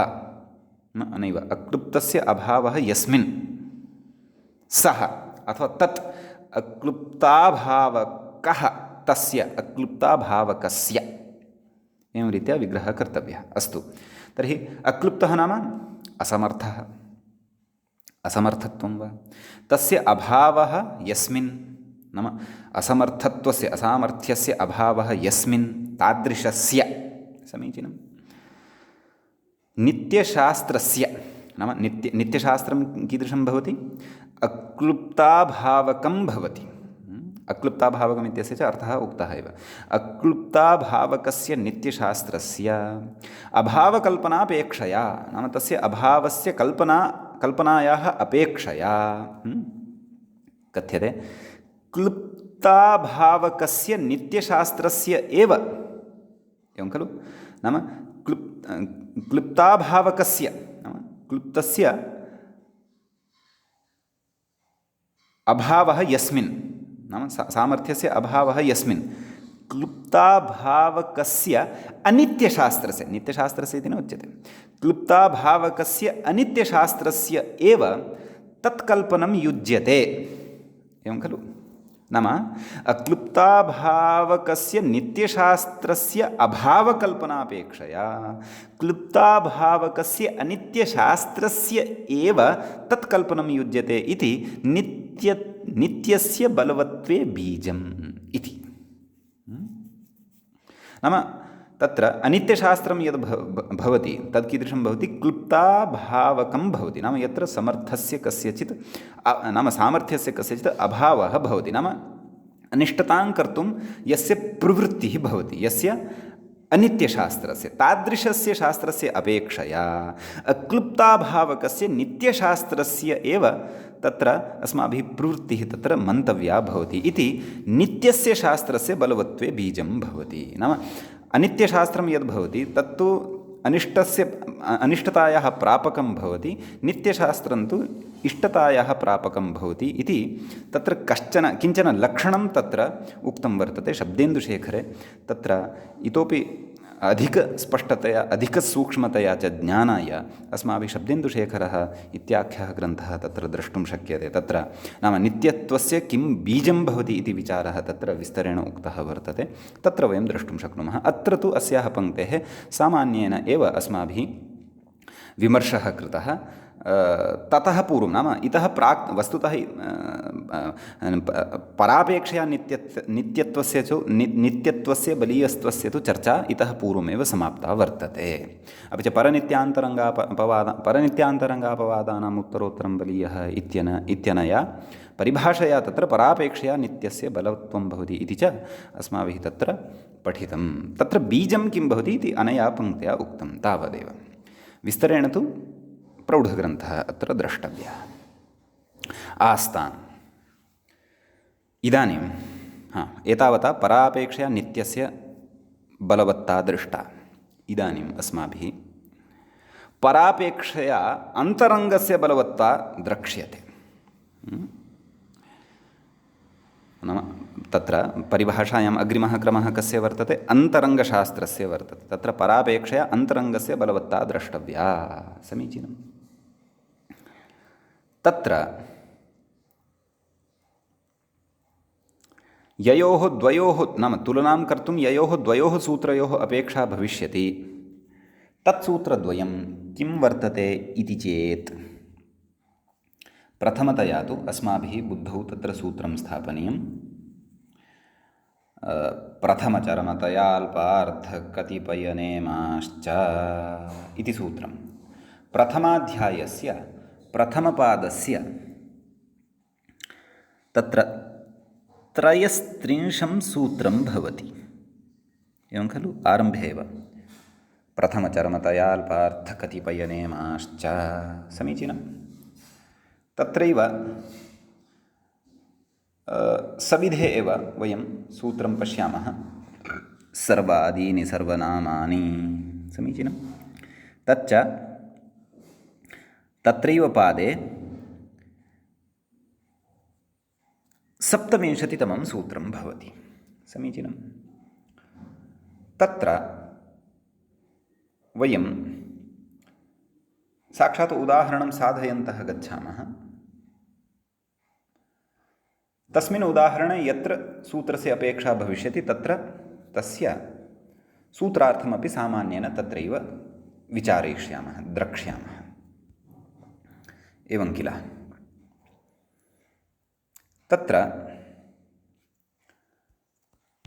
नैव अक्लुप्तस्य अभावः यस्मिन् सः अथवा तत् अक्लुप्ताभावकः तस्य अक्लुप्ताभावकस्य एवं रीत्या विग्रहः कर्तव्यः अस्तु तर्हि अक्लुप्तः नाम असमर्थः असमर्थत्वं वा तस्य अभावः यस्मिन् नाम असमर्थत्वस्य असामर्थ्यस्य अभावः यस्मिन् तादृशस्य समीचीनं नित्यशास्त्रस्य नाम नित्यशास्त्रं कीदृशं भवति अक्लुप्ताभावकं भवति अक्लुप्ताभावकम् इत्यस्य च अर्थः उक्तः एव अक्लुप्ताभावकस्य नित्यशास्त्रस्य अभावकल्पनापेक्षया नाम तस्य अभावस्य कल्पनायाः अपेक्षया कथ्यते क्लुप्ताभावकस्य नित्यशास्त्रस्य एव एवं खलु नाम क्लुप्ताभावकस्य नाम क्लुप्तस्य अभावः यस्मिन् नाम सामर्थ्यस्य अभावः यस्मिन् क्लुप्ताभावकस्य अनित्यशास्त्रस्य नित्यशास्त्रस्य इति न उच्यते क्लुप्ताभावकस्य अनित्यशास्त्रस्य एव तत्कल्पनं युज्यते एवं खलु नाम अक्लुप्ताभावकस्य नित्यशास्त्रस्य अभावकल्पनापेक्षया क्लुप्ताभावकस्य अनित्यशास्त्रस्य एव तत्कल्पनं युज्यते इति नित्यस्य बलवत्वे बीजम् इति नाम तत्र अनित्यशास्त्रं यद् भवति तत् कीदृशं भवति क्लुप्ताभावकं भवति नाम यत्र समर्थस्य कस्यचित् नाम सामर्थ्यस्य कस्यचित् अभावः भवति नाम अनिष्टतां कर्तुं यस्य प्रवृत्तिः भवति यस्य अनित्यशास्त्रस्य तादृशस्य शास्त्रस्य अपेक्षया अक्लुप्ताभावकस्य नित्यशास्त्रस्य एव तत्र अस्माभिः प्रवृत्तिः तत्र मन्तव्या भवति इति नित्यस्य शास्त्रस्य बलवत्वे बीजं भवति नाम अनित्यशास्त्रं यद् भवति तत्तु अनिष्टतायाः प्रापकं भवति नित्यशास्त्रं तु इष्टतायाः प्रापकं भवति इति तत्र किञ्चन लक्षणं तत्र उक्तं वर्तते शब्देन्दुशेखरे तत्र इतोपि अधिकस्पष्टतया अधिकसूक्ष्मतया च ज्ञानाय अस्माभिः शब्देन्दुशेखरः इत्याख्यः ग्रन्थः तत्र द्रष्टुं शक्यते तत्र नाम नित्यत्वस्य किं बीजं भवति इति विचारः तत्र विस्तरेण उक्तः वर्तते तत्र वयं द्रष्टुं शक्नुमः अत्र तु अस्याः पङ्क्तेः सामान्येन एव अस्माभिः विमर्शः कृतः ततः पूर्वं नाम इतः प्राक् वस्तुतः परापेक्षया नित्यत्वस्य बलीयत्वस्य तु चर्चा इतः पूर्वमेव समाप्ता वर्तते अपि च परनित्यान्तरङ्गापवादानाम् उत्तरोत्तरं बलीयः इत्यनया परिभाषया तत्र परापेक्षया नित्यस्य बलवत्वं भवति इति च अस्माभिः तत्र पठितं तत्र बीजं किं भवति इति अनया पङ्क्त्या उक्तं तावदेव विस्तरेण तु प्रौढग्रन्थः अत्र द्रष्टव्यः आस्ताम् इदानीं एतावता परापेक्षया नित्यस्य बलवत्ता दृष्टा इदानीम् अस्माभिः परापेक्षया अन्तरङ्गस्य बलवत्ता द्रक्ष्यते नाम तत्र परिभाषायाम् अग्रिमः क्रमः कस्य वर्तते अन्तरङ्गशास्त्रस्य वर्तते तत्र परापेक्षया अन्तरङ्गस्य बलवत्ता द्रष्टव्या समीचीनम् तत्र ययोः द्वयोः नाम तुलनां कर्तुं ययोः द्वयोः सूत्रयोः अपेक्षा भविष्यति तत्सूत्रद्वयं किं वर्तते इति चेत् प्रथमतया तु अस्माभिः बुद्धौ तत्र सूत्रं स्थापनीयं प्रथमचरमतयाल्पार्थकतिपयनेमाश्च इति सूत्रं प्रथमाध्यायस्य प्रथमपादस्य तत्र त्रयस्त्रिंशं सूत्रं भवति एवं खलु आरम्भे एव प्रथमचरमतयाल्पार्थकतिपयनेमाश्च समीचीनं तत्रैव सविधे एव वयं सूत्रं पश्यामः सर्वादीनि सर्वनामानि समीचीनं तच्च तत्रैव पादे सप्तविंशतितमं सूत्रं भवति समीचीनं तत्र वयं साक्षात् उदाहरणं साधयन्तः गच्छामः तस्मिन् उदाहरणे यत्र सूत्रस्य अपेक्षा भविष्यति तत्र तस्य सूत्रार्थमपि सामान्येन तत्रैव विचारयिष्यामः द्रक्ष्यामः एवं किल तत्र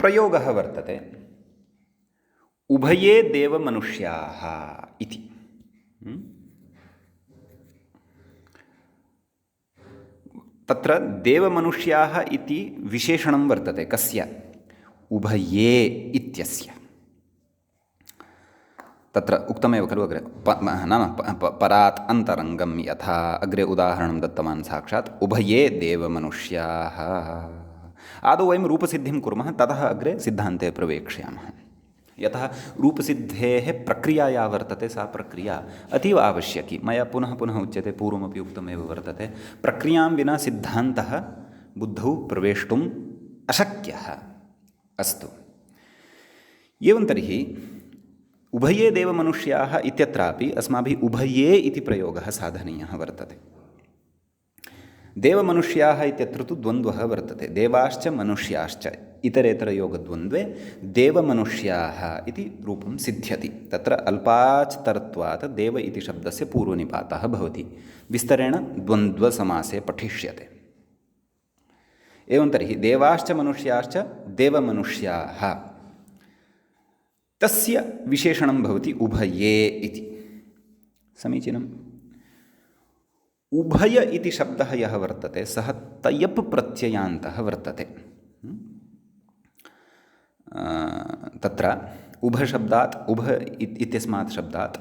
प्रयोगः वर्तते उभये देवमनुष्याः इति तत्र देवमनुष्याः इति विशेषणं वर्तते कस्य उभये इत्यस्य तत्र उक्तमेव खलु अग्रे नाम परात् अन्तरङ्गं यथा अग्रे उदाहरणं दत्तवान् साक्षात् उभये देवमनुष्याः आदौ वयं रूपसिद्धिं कुर्मः ततः अग्रे सिद्धान्ते प्रवेक्ष्यामः यतः रूपसिद्धेः प्रक्रिया या वर्तते सा प्रक्रिया अतीव आवश्यकी मया पुनः पुनः उच्यते पूर्वमपि उक्तमेव वर्तते प्रक्रियां विना सिद्धान्तः बुद्धौ प्रवेष्टुम् अशक्यः अस्तु एवं तर्हि उभये देवमनुष्याः इत्यत्रापि अस्माभिः उभये इति प्रयोगः साधनीयः वर्तते देवमनुष्याः इत्यत्र तु द्वन्द्वः वर्तते देवाश्च मनुष्याश्च इतरेतरयोगद्वन्द्वे देवमनुष्याः इति रूपं सिद्ध्यति तत्र अल्पाच्तरत्वात् देव इति शब्दस्य पूर्वनिपातः भवति विस्तरेण द्वन्द्वसमासे पठिष्यते एवं तर्हि देवाश्च मनुष्याश्च देवमनुष्याः तस्य विशेषणं भवति उभये इति समीचीनम् उभय इति शब्दः यः वर्तते सः तयप् प्रत्ययान्तः वर्तते तत्र उभशब्दात् उभ इत्यस्मात् शब्दात्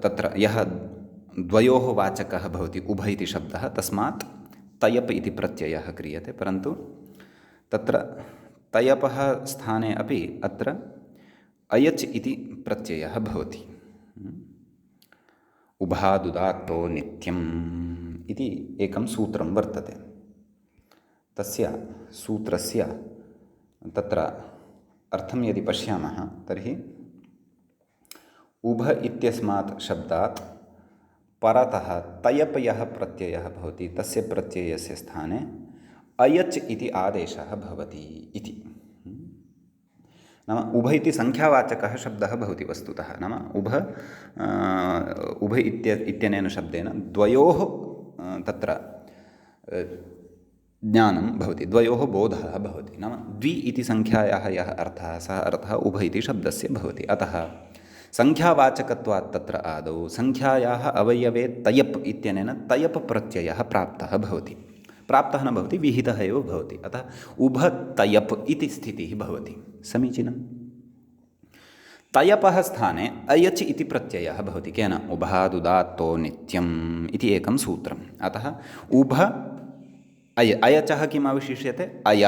तत्र यः द्वयोः वाचकः भवति उभ इति शब्दः तस्मात् तयप् इति प्रत्ययः क्रियते परन्तु तत्र तयपः स्थाने अपि अत्र अयच् इति प्रत्ययः भवति उभादुदात्तो नित्यम् इति एकं सूत्रं वर्तते तस्य सूत्रस्य तत्र अर्थं यदि पश्यामः तर्हि उभ इत्यस्मात् शब्दात् परतः तयप् यः प्रत्ययः भवति तस्य प्रत्ययस्य स्थाने अयच् इति आदेशः भवति इति नाम उभ इति संख्यावाचकः शब्दः भवति वस्तुतः नाम उभ इत्यनेन शब्देन द्वयोः तत्र ज्ञानं भवति द्वयोः बोधः भवति नाम द्वि इति संख्यायाः यः अर्थः सः अर्थः उभ इति शब्दस्य भवति अतः संख्यावाचकत्वात् तत्र आदौ संख्यायाः अवयवे तयप् इत्यनेन तयप् प्रत्ययः प्राप्तः भवति प्राप्तः न भवति विहितः एव भवति अतः उभ तयप् इति स्थितिः भवति समीचीनं तयपः स्थाने अयच् इति प्रत्ययः भवति केन उभादुदात्तो नित्यम् इति एकं सूत्रम् अतः उभ अयचः किम् अवशिष्यते अय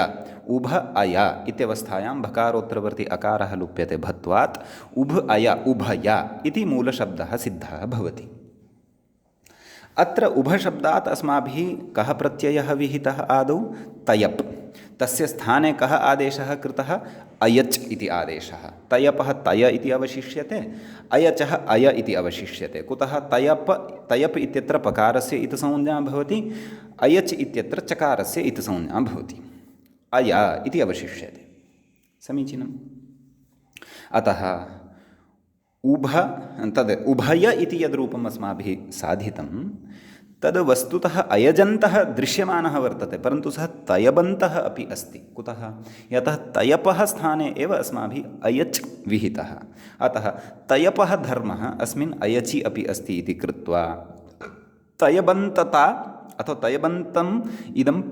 उभ अय इत्यवस्थायां भकारोत्तरवर्ति अकारः लुप्यते भत्वात् उभ अय उभय इति मूलशब्दः सिद्धः भवति अत्र उभशब्दात् अस्माभिः कः प्रत्ययः विहितः आदौ तयप् तस्य स्थाने कः आदेशः कृतः अयच् इति आदेशः तयपः तय इति अवशिष्यते अयचः अय इति अवशिष्यते कुतः तयप् इत्यत्र पकारस्य इतसंज्ञा भवति अयच् इत्यत्र चकारस्य इतसंज्ञा भवति अय इति अवशिष्यते समीचीनम् अतः उभय इति यद्रूपम् अस्माभिः साधितं तद् वस्तुतः अयजन्तः दृश्यमानः वर्तते परन्तु सः तयबन्तः अपि अस्ति कुतः यतः तयपः स्थाने एव अस्माभिः अयच् विहितः अतः तयपः धर्मः अस्मिन् अयचि अपि अस्ति इति कृत्वा तयबन्तता अथवा तयबन्तम् इदं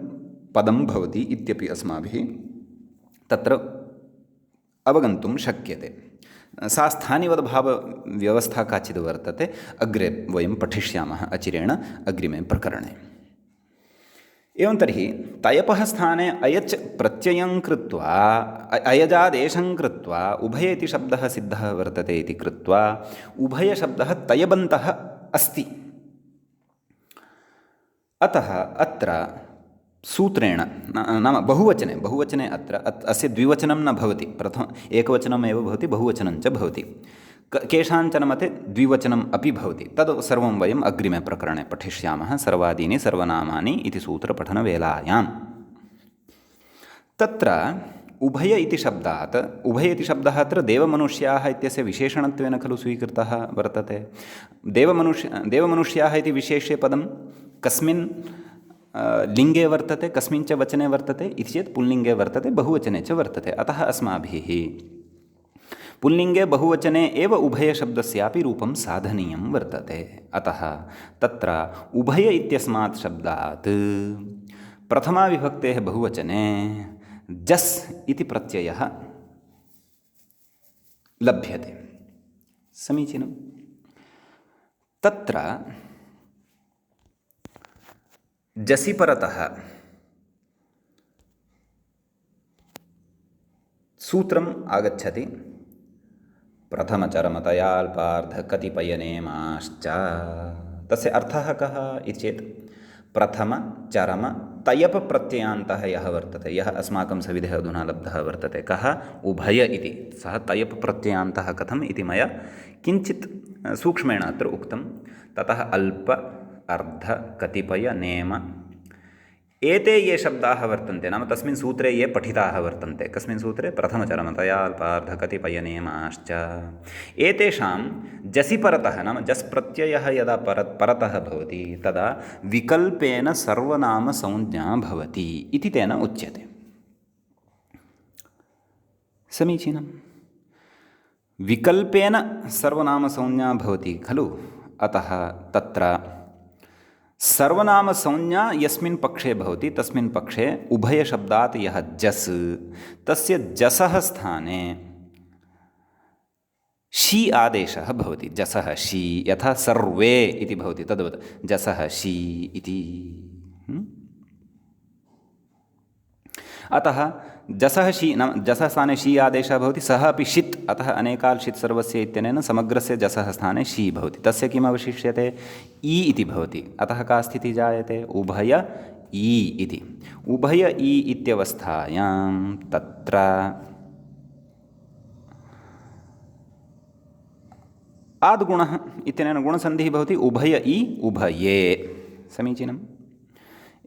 पदं भवति इत्यपि अस्माभिः तत्र अवगन्तुं शक्यते। सा स्थानिवद्भावव्यवस्था काचिद् वर्तते, अग्रे वयं पठिष्यामः अचिरेण अग्रिमे प्रकरणे। एवं तर्हि तयपः स्थाने अयच् प्रत्ययं कृत्वा अयजादेशं कृत्वा उभय इति शब्दः सिद्धः वर्तते इति कृत्वा उभयशब्दः तयबन्तः अस्ति। अतः अत्र सूत्रेण नाम बहुवचने अत्र अस्य द्विवचनं न भवति, एकवचनमेव भवति, बहुवचनं च भवति। केषाञ्चन मते द्विवचनम् अपि भवति। तद् सर्वं वयम् अग्रिमे प्रकरणे पठिष्यामः, सर्वादीनि सर्वनामानि इति सूत्रपठनवेलायाम्। तत्र उभय इति शब्दात्, उभय इति शब्दः अत्र देवमनुष्याः इत्यस्य विशेषणत्वेन खलु स्वीकृतः वर्तते। देवमनुष्याः इति विशेष्य पदं कस्मिन् लिङ्गे वर्तते, कस्मिन् च वचने वर्तते इति चेत् पुल्लिङ्गे वर्तते, बहुवचने च वर्तते। अतः अस्माभिः पुल्लिङ्गे बहुवचने एव उभयशब्दस्यापि रूपं साधनीयं वर्तते। अतः तत्र उभय इत्यस्मात् शब्दात् प्रथमाविभक्तेः बहुवचने जस् इति प्रत्ययः लभ्यते। समीचीनं। तत्र जसि परतः सूत्रम् आगच्छति प्रथमचरमतयाल्पार्धकतिपयनेमाश्च। तस्य अर्थः कः इति चेत् प्रथमचरमतयपप्रत्ययान्तः यः वर्तते, यः अस्माकं सविधे अधुना लब्धः वर्तते, कः उभय इति, सः तयपप्रत्ययान्तः कथम् इति मया किञ्चित् सूक्ष्मेण अत्र उक्तं। ततः अल्प अर्ध कतिपय नेम एते ये शब्दाः वर्तन्ते, नाम तस्मिन् सूत्रे ये पठिताः वर्तन्ते, कस्मिन् सूत्रे प्रथमचरमतयाल्पार्धकतिपयनेमाश्च, एतेषां जसि परतः नाम जस् प्रत्ययः यदा परतः भवति तदा विकल्पेन सर्वनामसंज्ञा भवति इति तेन उच्यते। समीचीनं। विकल्पेन सर्वनामसंज्ञा भवति खलु। अतः तत्र सर्वनामसंज्ञा यस्मिन् पक्षे भवति तस्मिन् पक्षे उभयशब्दात् यः जस्, तस्य जसः स्थाने शी आदेशः भवति। जसः शी, यथा सर्वे इति भवति तद्वत् जसः शी इति। अतः जसः शी नाम जसः स्थाने शी आदेशः भवति, सः अपि षित्, अतः अनेकाल् षित् सर्वस्य इत्यनेन समग्रस्य जसः स्थाने शी भवति। तस्य किम् अवशिष्यते? इ इति भवति। अतः का स्थितिः जायते? उभय इ इति। उभय इ इत्यवस्थायां तत्र आद्गुणः इत्यनेन गुणसन्धिः भवति। उभय इ उभये। समीचीनम्।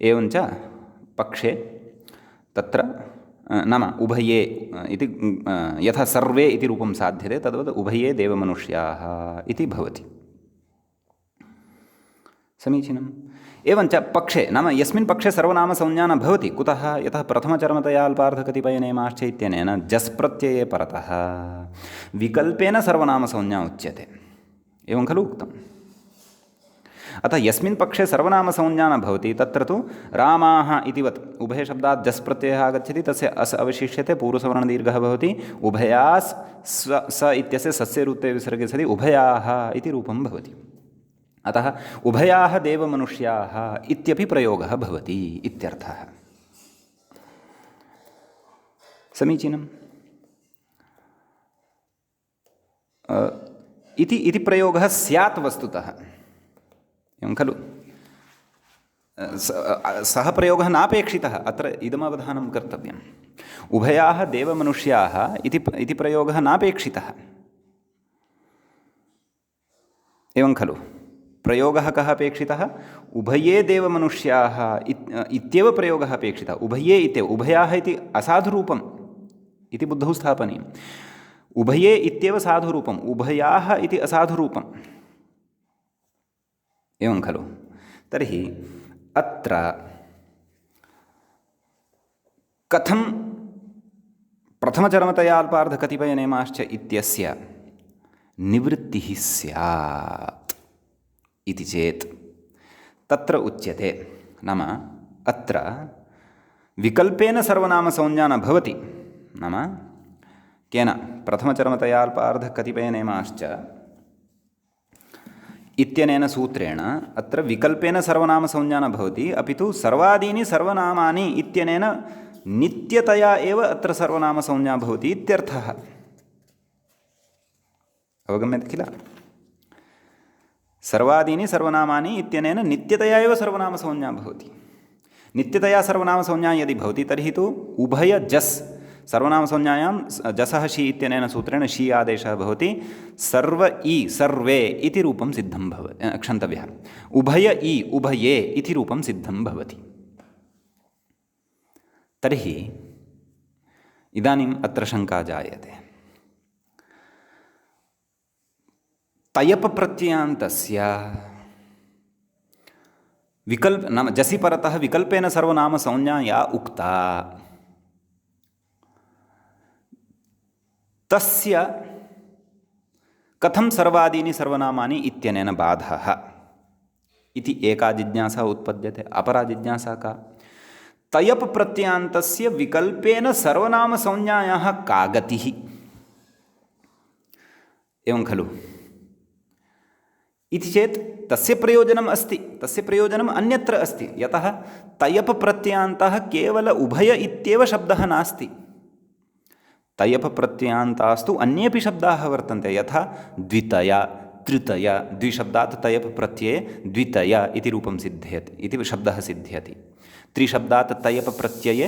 एवञ्च पक्षे तत्र नाम उभये इति यथा सर्वे इति रूपं साध्यते तद्वत् उभये देवमनुष्याः इति भवति। समीचीनम्। एवञ्च पक्षे नाम यस्मिन् पक्षे सर्वनामसंज्ञा न भवति, कुतः? यतः प्रथमचरमतया अल्पार्धकतिपयनेमाश्च इत्यनेन जस् प्रत्यये परतः विकल्पेन सर्वनामसंज्ञा उच्यते। एवं खलु उक्तम्। अतः यस्मिन् पक्षे सर्वनामसंज्ञा न भवति तत्र तु रामाः इतिवत् उभयशब्दात् जस् प्रत्ययः आगच्छति, तस्य अस् अवशिष्यते, पूर्वसवर्णदीर्घः भवति। उभयास् स इत्यस्य सस्य रूपे विसर्गे सति उभयाः इति रूपं भवति। अतः उभयाः देवमनुष्याः इत्यपि प्रयोगः भवति इत्यर्थः। समीचीनम्। इति प्रयोगः स्यात् वस्तुतः, एवं खलु। सः प्रयोगः नापेक्षितः, अत्र इदमवधानं कर्तव्यम्। उभयाः देवमनुष्याः इति प्रयोगः नापेक्षितः, एवं खलु। प्रयोगः कः अपेक्षितः? उभये देवमनुष्याः इत्येव प्रयोगः अपेक्षितः। उभये इत्येव, उभयाः इति असाधुरूपम् इति बुद्धौ स्थापनीयम्। उभये इत्येव साधुरूपम्, उभयाः इति असाधुरूपम्, एवं खलु। तर्हि अत्र कथं प्रथमचरमतया अल्पार्धकतिपयनेमाश्च इत्यस्य निवृत्तिः स्यात् इति चेत् तत्र उच्यते नाम अत्र विकल्पेन सर्वनामसंज्ञा न भवति। नाम केन? प्रथमचरमतया अल्पार्धकतिपयनेमाश्च इत्यनेन सूत्रेण अत्र विकल्पेन सर्वनामसंज्ञा न भवति, अपि तु सर्वादीनि सर्वनामानि इत्यनेन नित्यतया एव अत्र सर्वनामसंज्ञा भवति इत्यर्थः। अवगम्यते किल? सर्वादीनि सर्वनामानि इत्यनेन नित्यतया एव सर्वनामसंज्ञा भवति। नित्यतया सर्वनामसंज्ञा यदि भवति तर्हि तु उभयजस् सर्वनामसंज्ञायां जसः शी इत्यनेन सूत्रेण शी आदेशः भवति। सर्व इ सर्वे इति रूपं सिद्धं भवति, क्षन्तव्यः, उभय इ उभये इति रूपं सिद्धं भवति। तर्हि इदानीम् अत्र शङ्का जायते। तयप प्रत्ययान्तस्य विकल्प नाम जसि परतः विकल्पेन सर्वनामसंज्ञा या उक्ता तस्य कथं सर्वादीनि सर्वनामानि इत्यनेन बाधः इति एका जिज्ञासा उत्पद्यते। अपरा जिज्ञासा का? तयप प्रत्ययान्तस्य विकल्पेन सर्वनामसंज्ञायाः का गतिः? एवं खलु इति चेत् तस्य प्रयोजनम् अस्ति, तस्य प्रयोजनम् अन्यत्र अस्ति। यतः तयप प्रत्ययान्तः केवल उभय इत्येव शब्दः नास्ति। तयप प्रत्ययान्तास्तु अन्येपि शब्दाः वर्तन्ते, यथा द्वितया तृतया। द्विशब्दात् तयप प्रत्यये द्वितया इति रूपं सिद्ध्यति, इति शब्दः सिद्ध्यति। त्रिशब्दात् तयप प्रत्यये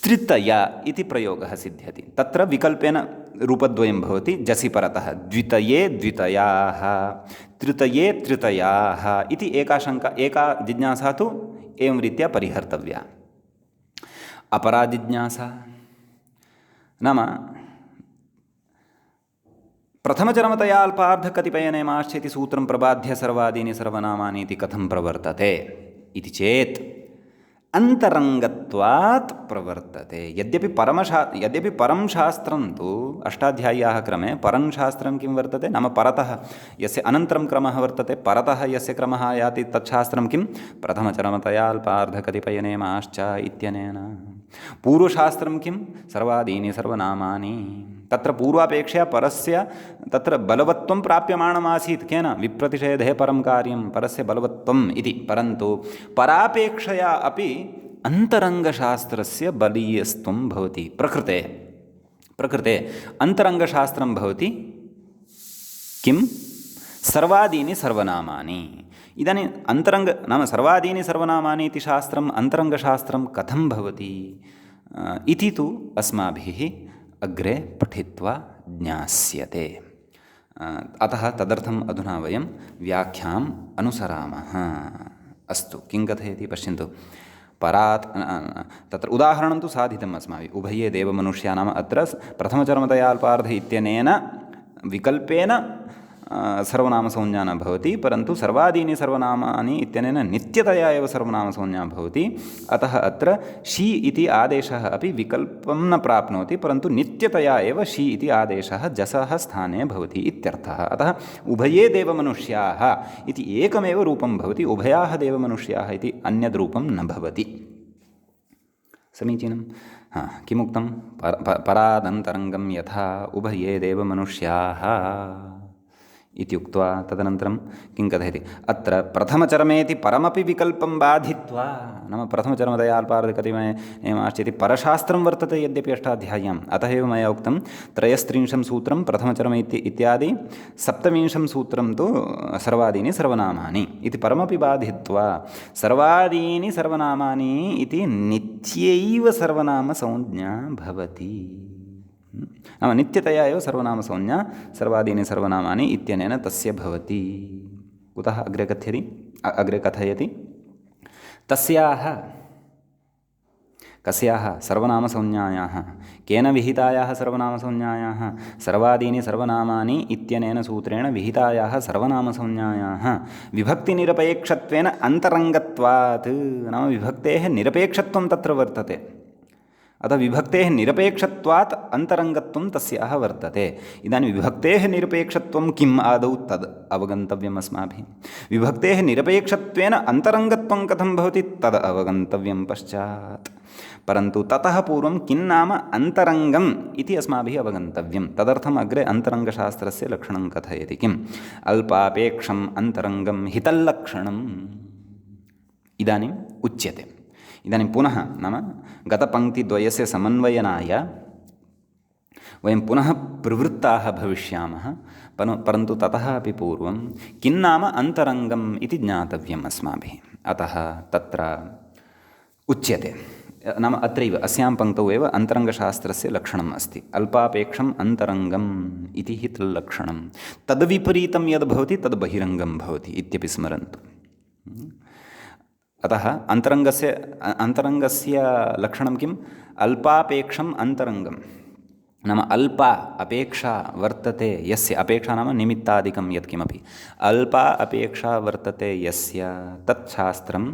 तृतया इति प्रयोगः सिद्ध्यति। तत्र विकल्पेन रूपद्वयं भवति जसि परतः द्वितये द्वितयाः, तृतये तृतयाः इति एका शङ्का, एका जिज्ञासा तु एवं रीत्या परिहर्तव्या। अपरा जिज्ञासा नाम प्रथमचरमतया अल्पार्धकतिपयनेमाश्च इति सूत्रं प्रबाध्य सर्वादीनि सर्वनामानि इति कथं प्रवर्तते इति चेत् अन्तरङ्गत्वात् प्रवर्तते। यद्यपि परं शास्त्रं तु अष्टाध्याय्याः क्रमे परं शास्त्रं किं वर्तते नाम परतः यस्य अनन्तरं क्रमः वर्तते, परतः यस्य क्रमः याति तच्छास्त्रं किं? प्रथमचरमतया अल्पार्धकतिपयनेमाश्च इत्यनेन। पूर्वशास्त्रं किं? सर्वादीनि सर्वनामानि। तत्र पूर्वापेक्षया परस्य तत्र बलवत्वं प्राप्यमाणमासीत्। केन? विप्रतिषेधे परं कार्यं, परस्य बलवत्वम् इति। परन्तु परापेक्षया अपि अन्तरङ्गशास्त्रस्य बलीयस्त्वं भवति। प्रकृते अन्तरङ्गशास्त्रं भवति किं? सर्वादीनि सर्वनामानि। इदानीम् अन्तरङ्ग नाम सर्वादीनि सर्वनामानि इति शास्त्रम् अन्तरङ्गशास्त्रं कथं भवति इति तु अस्माभिः अग्रे पठित्वा ज्ञास्यते। अतः तदर्थम् अधुना वयं व्याख्याम् अनुसरामः। अस्तु, किं कथयति पश्यन्तु। परात् तत्र उदाहरणं तु साधितम् अस्माभिः। उभये देवमनुष्या नाम अत्र प्रथमचरमतया अल्पार्ध इत्यनेन विकल्पेन सर्वनामसंज्ञा न भवति, परन्तु सर्वादीनि सर्वनामानि इत्यनेन नित्यतया एव सर्वनामसंज्ञा भवति। अतः अत्र शी इति आदेशः अपि विकल्पं न प्राप्नोति, परन्तु नित्यतया एव शी इति आदेशः जसः स्थाने भवति इत्यर्थः। अतः उभये देवमनुष्याः इति एकमेव रूपं भवति, उभयाः देवमनुष्याः इति अन्यद्रूपं न भवति। समीचीनं। किमुक्तं? परादन्तरङ्गं यथा उभये देवमनुष्याः इति उक्त्वा तदनन्तरं किं कथयति? अत्र प्रथमचरमेति परमपि विकल्पं बाधित्वा, नाम प्रथमचरमतया अल्पार्धकतिपयनेमाश्च इति परशास्त्रं वर्तते यद्यपि अष्टाध्याय्याम्। अतः एव मया उक्तं 33 सूत्रं प्रथमचरम इत्यादि 27 सूत्रं तु सर्वादीनि सर्वनामानि इति परमपि बाधित्वा सर्वादीनि सर्वनामानि इति नित्यैव सर्वनामसंज्ञा भवति। नाम नित्यतया एव सर्वनामसंज्ञा सर्वादीनि सर्वनामानि इत्यनेन तस्य भवति। कुतः अग्रे कथयति? कस्याः सर्वनामसंज्ञायाः, केन विहितायाः सर्वनामसंज्ञायाः? सर्वादीनि सर्वनामानि इत्यनेन सूत्रेण विहितायाः सर्वनामसंज्ञायाः विभक्तिनिरपेक्षत्वेन अन्तरङ्गत्वात्, नाम विभक्तेः निरपेक्षत्वं तत्र वर्तते। अतः विभक्तेः निरपेक्षत्वात् अन्तरङ्गत्वं तस्याः वर्तते। इदानीं विभक्तेः निरपेक्षत्वं किम् आदौ तद् अवगन्तव्यम् अस्माभिः। विभक्तेः निरपेक्षत्वेन अन्तरङ्गत्वं कथं भवति तद् अवगन्तव्यं पश्चात्। परन्तु ततः पूर्वं किन्नाम अन्तरङ्गम् इति अस्माभिः अवगन्तव्यं। तदर्थम् अग्रे अन्तरङ्गशास्त्रस्य लक्षणं कथयति। किम्? अल्पापेक्षम् अन्तरङ्गं हितल्लक्षणम् इदानीम् उच्यते। इदानीं पुनः नाम गतपङ्क्तिद्वयस्य समन्वयनाय वयं पुनः प्रवृत्ताः भविष्यामः। परन्तु ततः अपि पूर्वं किन्नाम अन्तरङ्गम् इति ज्ञातव्यम् अस्माभिः। अतः तत्र उच्यते, नाम अत्रैव अस्यां पङ्क्तौ एव अन्तरङ्गशास्त्रस्य लक्षणम् अस्ति। अल्पापेक्षम् अन्तरङ्गम् इति हि तल्लक्षणं। तद्विपरीतं यद् भवति तद् बहिरङ्गं भवति इत्यपि स्मरन्तु। अतः अन्तरङ्गस्य लक्षणं किम्? अल्पापेक्षम् अन्तरङ्गं। नाम अल्पा अपेक्षा वर्तते यस्य, अपेक्षा नाम निमित्तादिकं यत्किमपि, अल्पा अपेक्षा वर्तते यस्य तत् शास्त्रम्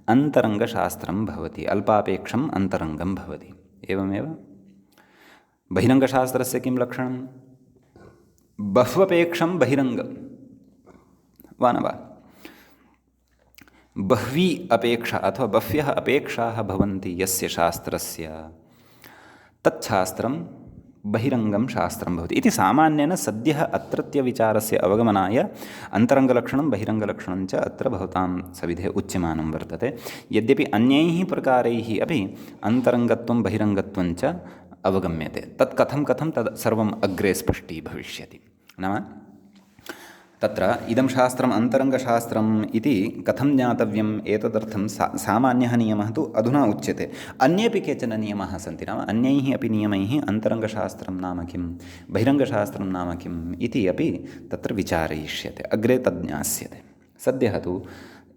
अन्तरङ्गशास्त्रं भवति। अल्पापेक्षम् अन्तरङ्गं भवति। एवमेव बहिरङ्गशास्त्रस्य किं लक्षणं? बह्वपेक्षं बहिरङ्गं वा न वा? बह्वी अपेक्षा अथवा बह्व्यः अपेक्षाः भवन्ति यस्य शास्त्रस्य तच्छास्त्रं बहिरङ्गं शास्त्रं भवति इति सामान्येन सद्यः अत्रत्य विचारस्य अवगमनाय अन्तरङ्गलक्षणं बहिरङ्गलक्षणं च अत्र भवतां सविधे उच्यमानं वर्तते। यद्यपि अन्यैः प्रकारैः अपि अन्तरङ्गत्वं बहिरङ्गत्वं च अवगम्यते। तत् कथं तद् सर्वम् अग्रे स्पष्टीभविष्यति। नाम तत्र इदं शास्त्रम् अन्तरङ्गशास्त्रम् इति कथं ज्ञातव्यम् एतदर्थं सामान्यः नियमः तु अधुना उच्यते। अन्येपि केचन नियमाः सन्ति। नाम अन्यैः अपि नियमैः अन्तरङ्गशास्त्रं नाम किं, बहिरङ्गशास्त्रं नाम किम् इति अपि तत्र विचारयिष्यते। अग्रे तद् ज्ञास्यते। सद्यः तु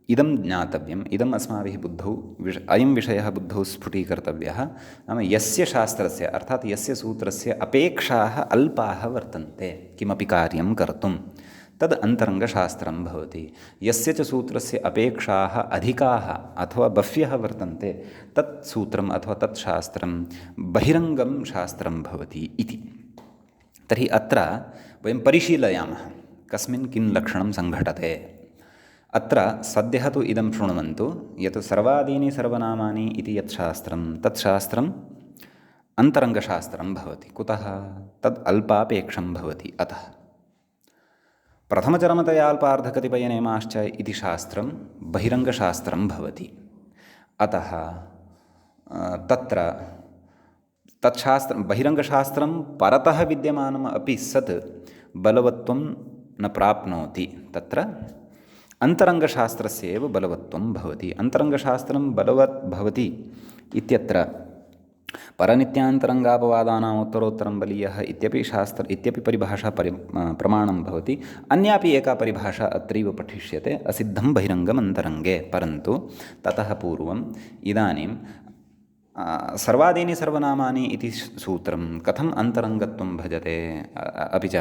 इदं ज्ञातव्यम्, इदम् अस्माभिः बुद्धौ अयं विषयः बुद्धौ स्फुटीकर्तव्यः। नाम यस्य शास्त्रस्य अर्थात् यस्य सूत्रस्य अपेक्षाः अल्पाः वर्तन्ते किमपि कार्यं कर्तुं तद् अन्तरङ्गशास्त्रं भवति। यस्य च सूत्रस्य अपेक्षाः अधिकाः अथवा बह्व्यः वर्तन्ते तत् सूत्रम् अथवा तत् शास्त्रं बहिरङ्गं शास्त्रं भवति इति। तर्हि अत्र वयं परिशीलयामः कस्मिन् किं लक्षणं सङ्घटते। अत्र सद्यः तु इदं शृण्वन्तु यत् सर्वादीनि सर्वनामानि इति यत् शास्त्रं तत् शास्त्रम् अन्तरङ्गशास्त्रं भवति। कुतः? तद् अल्पापेक्षं भवति। अतः प्रथमचरमतया अल्पार्धकतिपयनेमाश्च इति शास्त्रं बहिरङ्गशास्त्रं भवति। अतः तत्र तत्शास्त्रं बहिरङ्गशास्त्रं परतः विद्यमानम् अपि सत् बलवत्वं न प्राप्नोति। तत्र अन्तरङ्गशास्त्रस्य एव बलवत्वं भवति। अन्तरङ्गशास्त्रं बलवत् भवति इत्यत्र परनित्यान्तरङ्गापवादानाम् उत्तरोत्तरं बलीयः इत्यपि परिभाषा प्रमाणं भवति। अन्यापि एका परिभाषा अत्रैव पठिष्यते, असिद्धं बहिरङ्गम् अन्तरङ्गे। परन्तु ततः पूर्वम् इदानीं सर्वादीनि सर्वनामानि इति सूत्रं कथम् अन्तरङ्गत्वं भजते, अपि च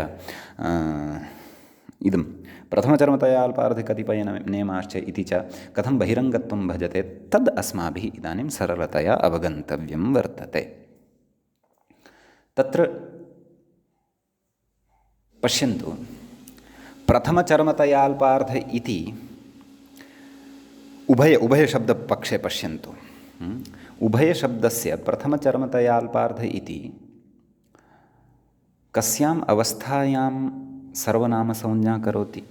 इदं प्रथमचरमतया अल्पार्धकतिपयनेमाश्च इति च कथं बहिरङ्गत्वं भजते तद् अस्माभिः इदानीं सरलतया अवगन्तव्यं वर्तते। तत्र पश्यन्तु, प्रथमचरमतया अल्पार्ध इति उभयशब्दपक्षे पश्यन्तु। उभयशब्दस्य प्रथमचरमतया अल्पार्ध इति कस्याम् अवस्थायां सर्वनामसंज्ञा करोति?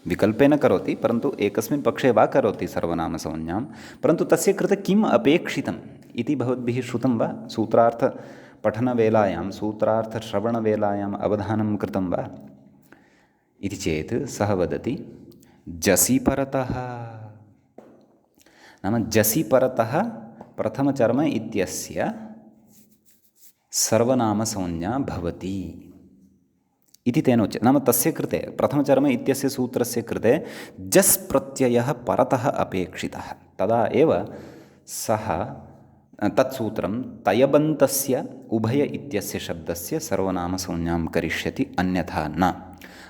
विकल्पेन करोति, परन्तु एकस्मिन् पक्षे वा करोति सर्वनामसंज्ञां। परन्तु तस्य कृते किम् अपेक्षितम् इति भवद्भिः श्रुतं वा? सूत्रार्थपठनवेलायां सूत्रार्थश्रवणवेलायाम् अवधानं कृतं वा इति चेत् सः वदति जसि परतः। नाम जसि परतः प्रथमचर्म इत्यस्य सर्वनामसंज्ञा भवति इति तेन उच्यते। नाम तस्य कृते प्रथमचर्म इत्यस्य सूत्रस्य कृते जस् प्रत्ययः परतः अपेक्षितः। तदा एव सः तत्सूत्रं तयबन्तस्य उभय इत्यस्य शब्दस्य सर्वनामसंज्ञां करिष्यति, अन्यथा न।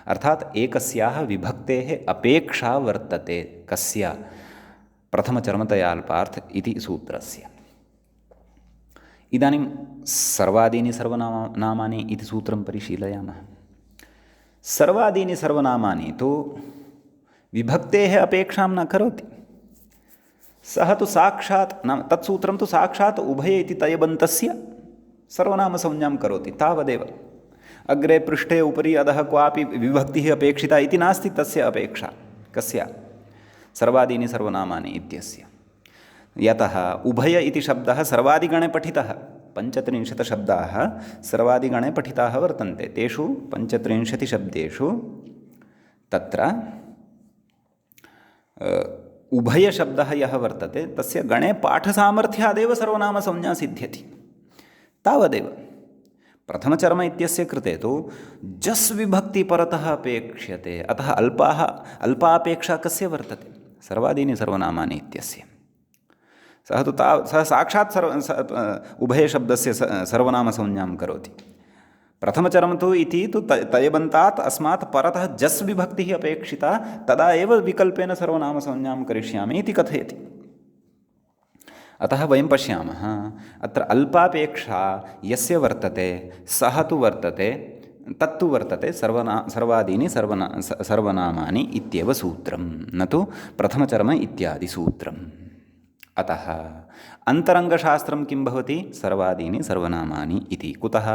अर्थात् एकस्याः विभक्तेः अपेक्षा वर्तते। कस्य? प्रथमचर्मतया अल्पार्थ इति सूत्रस्य। इदानीं सर्वादीनि सर्वनामानि इति सूत्रं परिशीलयामः। सर्वादीनि सर्वनामानि तु विभक्तेः अपेक्षां न करोति। सः तु साक्षात् नाम तत्सूत्रं तु साक्षात् उभय इति तयबन्तस्य सर्वनामसंज्ञां करोति तावदेव। अग्रे पृष्ठे उपरि अधः क्वापि विभक्तिः अपेक्षिता इति नास्ति तस्य अपेक्षा। कस्य? सर्वादीनि सर्वनामानि इत्यस्य। यतः उभय इति शब्दः सर्वादिगणे पठितः। 35 शब्दाः सर्वादिगणे पठिताः वर्तन्ते। तेषु 35 शब्देषु तत्र उभयशब्दः यः वर्तते तस्य गणे पाठसामर्थ्यादेव सर्वनामसंज्ञा सिद्ध्यति तावदेव। प्रथमचर्म इत्यस्य कृते तु जस् विभक्ति परतः अपेक्ष्यते, अतः अल्पापेक्षा कस्य वर्तते? सर्वादीनि सर्वनामानि इत्यस्य। सः साक्षात् उभयशब्दस्य सर्वनामसंज्ञां करोति। प्रथमचरं तु इति तु तयबन्तात् अस्मात् परतः जस् विभक्तिः अपेक्षिता, तदा एव विकल्पेन सर्वनामसंज्ञां करिष्यामि इति कथयति। अतः वयं पश्यामः अत्र अल्पापेक्षा यस्य वर्तते सः तु वर्तते, तत्तु वर्तते सर्वादीनि सर्वनामानि इत्येव सूत्रं, न तु प्रथमचर्म इत्यादि सूत्रम्। अतः अन्तरङ्गशास्त्रं किं भवति? सर्वादीनि सर्वनामानि इति। कुतः?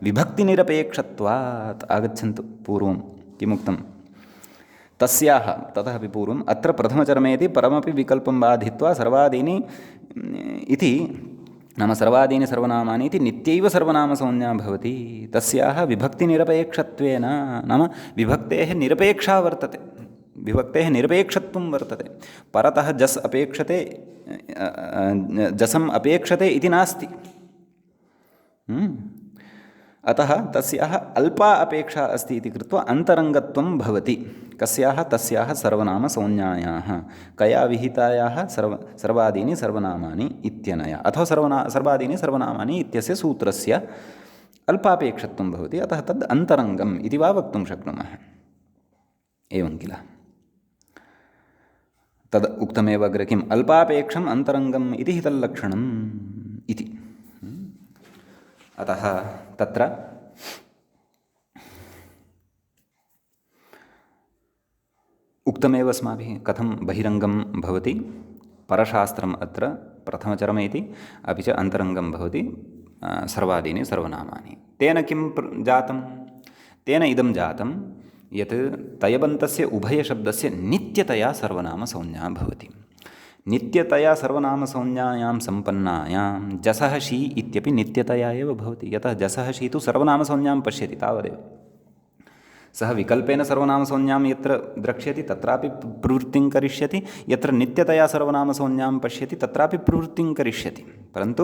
विभक्तिनिरपेक्षत्वात्। आगच्छन्तु पूर्वं किमुक्तं? तस्याः ततः पूर्वम् अत्र प्रथमचर्मेति परमपि विकल्पं बाधित्वा सर्वादीनि इति नाम सर्वादीनि सर्वनामानि इति नित्यैव सर्वनामसंज्ञा भवति। तस्याः विभक्तिनिरपेक्षत्वेन नाम विभक्तेः निरपेक्षा वर्तते, विभक्तेः निरपेक्षत्वं वर्तते। परतः जस् अपेक्षते, जसम् अपेक्षते इति नास्ति। अतः तस्याः अल्पा अपेक्षा अस्ति इति कृत्वा अन्तरङ्गत्वं भवति। कस्याः? तस्याः सर्वनामसंज्ञायाः। कया विहितायाः? सर्वादीनि सर्वनामानि इत्यनया अथवा सर्वादीनि सर्वनामानि इत्यस्य सूत्रस्य अल्पापेक्षत्वं भवति। अतः तद् अन्तरङ्गम् इति वा वक्तुं शक्नुमः। एवं किल? तद् उक्तमेव अग्रे किम्? अल्पापेक्षम् अन्तरङ्गम् इति हि तल्लक्षणम् इति। अतः तत्र उक्तमेव अस्माभिः कथं बहिरङ्गं भवति। परशास्त्रम् अत्र प्रथमचरम इति, अपि च अन्तरङ्गं भवति सर्वादीनि सर्वनामानि। तेन किं जातं? तेन इदं जातं यत् तयबन्तस्य उभयशब्दस्य नित्यतया सर्वनामसंज्ञा भवति। नित्यतया सर्वनामसंज्ञायां सम्पन्नायां जसः शी इत्यपि नित्यतया एव भवति। यतः जसः शी तु सर्वनामसंज्ञां पश्यति तावदेव। सः विकल्पेन सर्वनामसंज्ञां यत्र द्रक्ष्यति तत्रापि प्रवृत्तिं करिष्यति, यत्र नित्यतया सर्वनामसंज्ञां पश्यति तत्रापि प्रवृत्तिं करिष्यति। परन्तु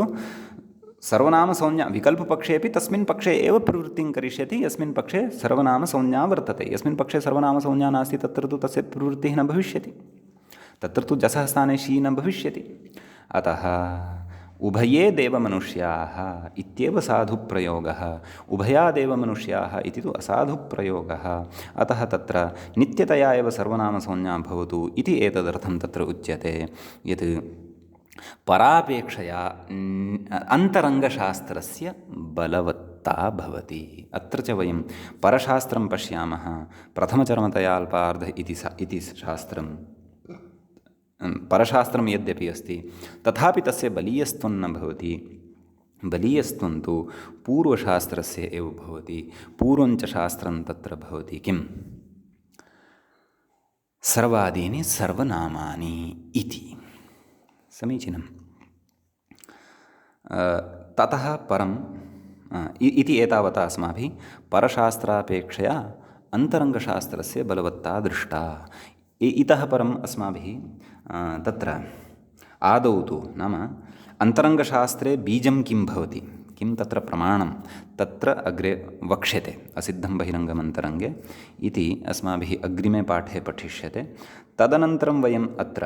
सर्वनामसंज्ञा विकल्पपक्षेपि तस्मिन् पक्षे एव प्रवृत्तिं करिष्यति यस्मिन् पक्षे सर्वनामसंज्ञा वर्तते। यस्मिन् पक्षे सर्वनामसंज्ञा नास्ति तत्र तु तस्य प्रवृत्तिः न भविष्यति, तत्र तु जसः स्थाने शी न भविष्यति। अतः उभये देवमनुष्याः इत्येव साधुप्रयोगः, उभयादेव मनुष्याः इति तु असाधुप्रयोगः। अतः तत्र नित्यतया एव सर्वनामसंज्ञा भवतु इति एतदर्थं तत्र उच्यते यत् परापेक्षया अन्तरङ्गशास्त्रस्य बलवत्ता भवति। अत्र च वयं परशास्त्रं पश्यामः। प्रथमचरमतया अल्पार्ध इति शास्त्रं परशास्त्रं यद्यपि अस्ति तथापि तस्य बलीयस्त्वं न भवति। बलीयस्त्वं तु पूर्वशास्त्रस्य एव भवति। पूर्वञ्च शास्त्रं तत्र भवति किं? सर्वादीनि सर्वनामानि इति। समीचीनं। ततः परम् इति एतावता अस्माभिः परशास्त्रापेक्षया अन्तरङ्गशास्त्रस्य बलवत्ता दृष्टा। इतः परम् अस्माभिः तत्र आदौ तु नाम अन्तरङ्गशास्त्रे बीजं किं भवति, किं तत्र प्रमाणं, तत्र अग्रे वक्ष्यते। असिद्धं बहिरङ्गमन्तरङ्गे इति अस्माभिः अग्रिमे पाठे पठिष्यते। तदनन्तरं वयम् अत्र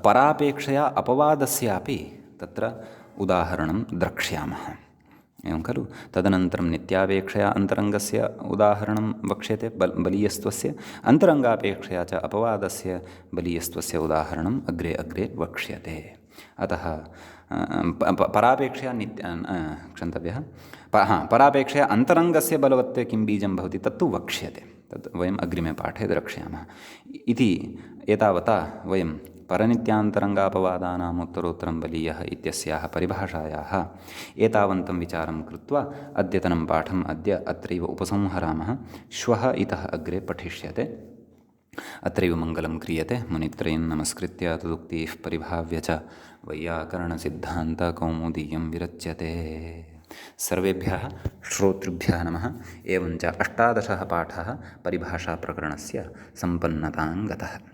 परापेक्षया अपवादस्यापि तत्र उदाहरणं द्रक्ष्यामः। एवं खलु? तदनन्तरं नित्यापेक्षया अन्तरङ्गस्य उदाहरणं वक्ष्यते बलीयस्त्वस्य, अन्तरङ्गापेक्षया च अपवादस्य बलीयस्त्वस्य उदाहरणम् अग्रे अग्रे वक्ष्यते। अतः परापेक्षया क्षन्तव्यः परापेक्षया अन्तरङ्गस्य बलवत्ते किं बीजं भवति तत्तु वक्ष्यते, तत् वयम् अग्रिमे पाठे द्रक्ष्यामः इति। एतावता वयं परनित्यान्तरङ्गापवादानाम् उत्तरोत्तरं बलीयः इत्यस्याः परिभाषायाः एतावन्तं विचारं कृत्वा अद्यतनं पाठम् अद्य अत्रैव उपसंहरामः। श्वः इतः अग्रे पठिष्यते। अत्रैव मङ्गलं क्रियते। मुनित्रयं नमस्कृत्य तदुक्तिः परिभाव्य च वैयाकरणसिद्धान्तकौमुदीयं विरच्यते। सर्वेभ्यः श्रोतृभ्यः नमः। एवञ्च 18 पाठः परिभाषाप्रकरणस्य सम्पन्नतां गतः।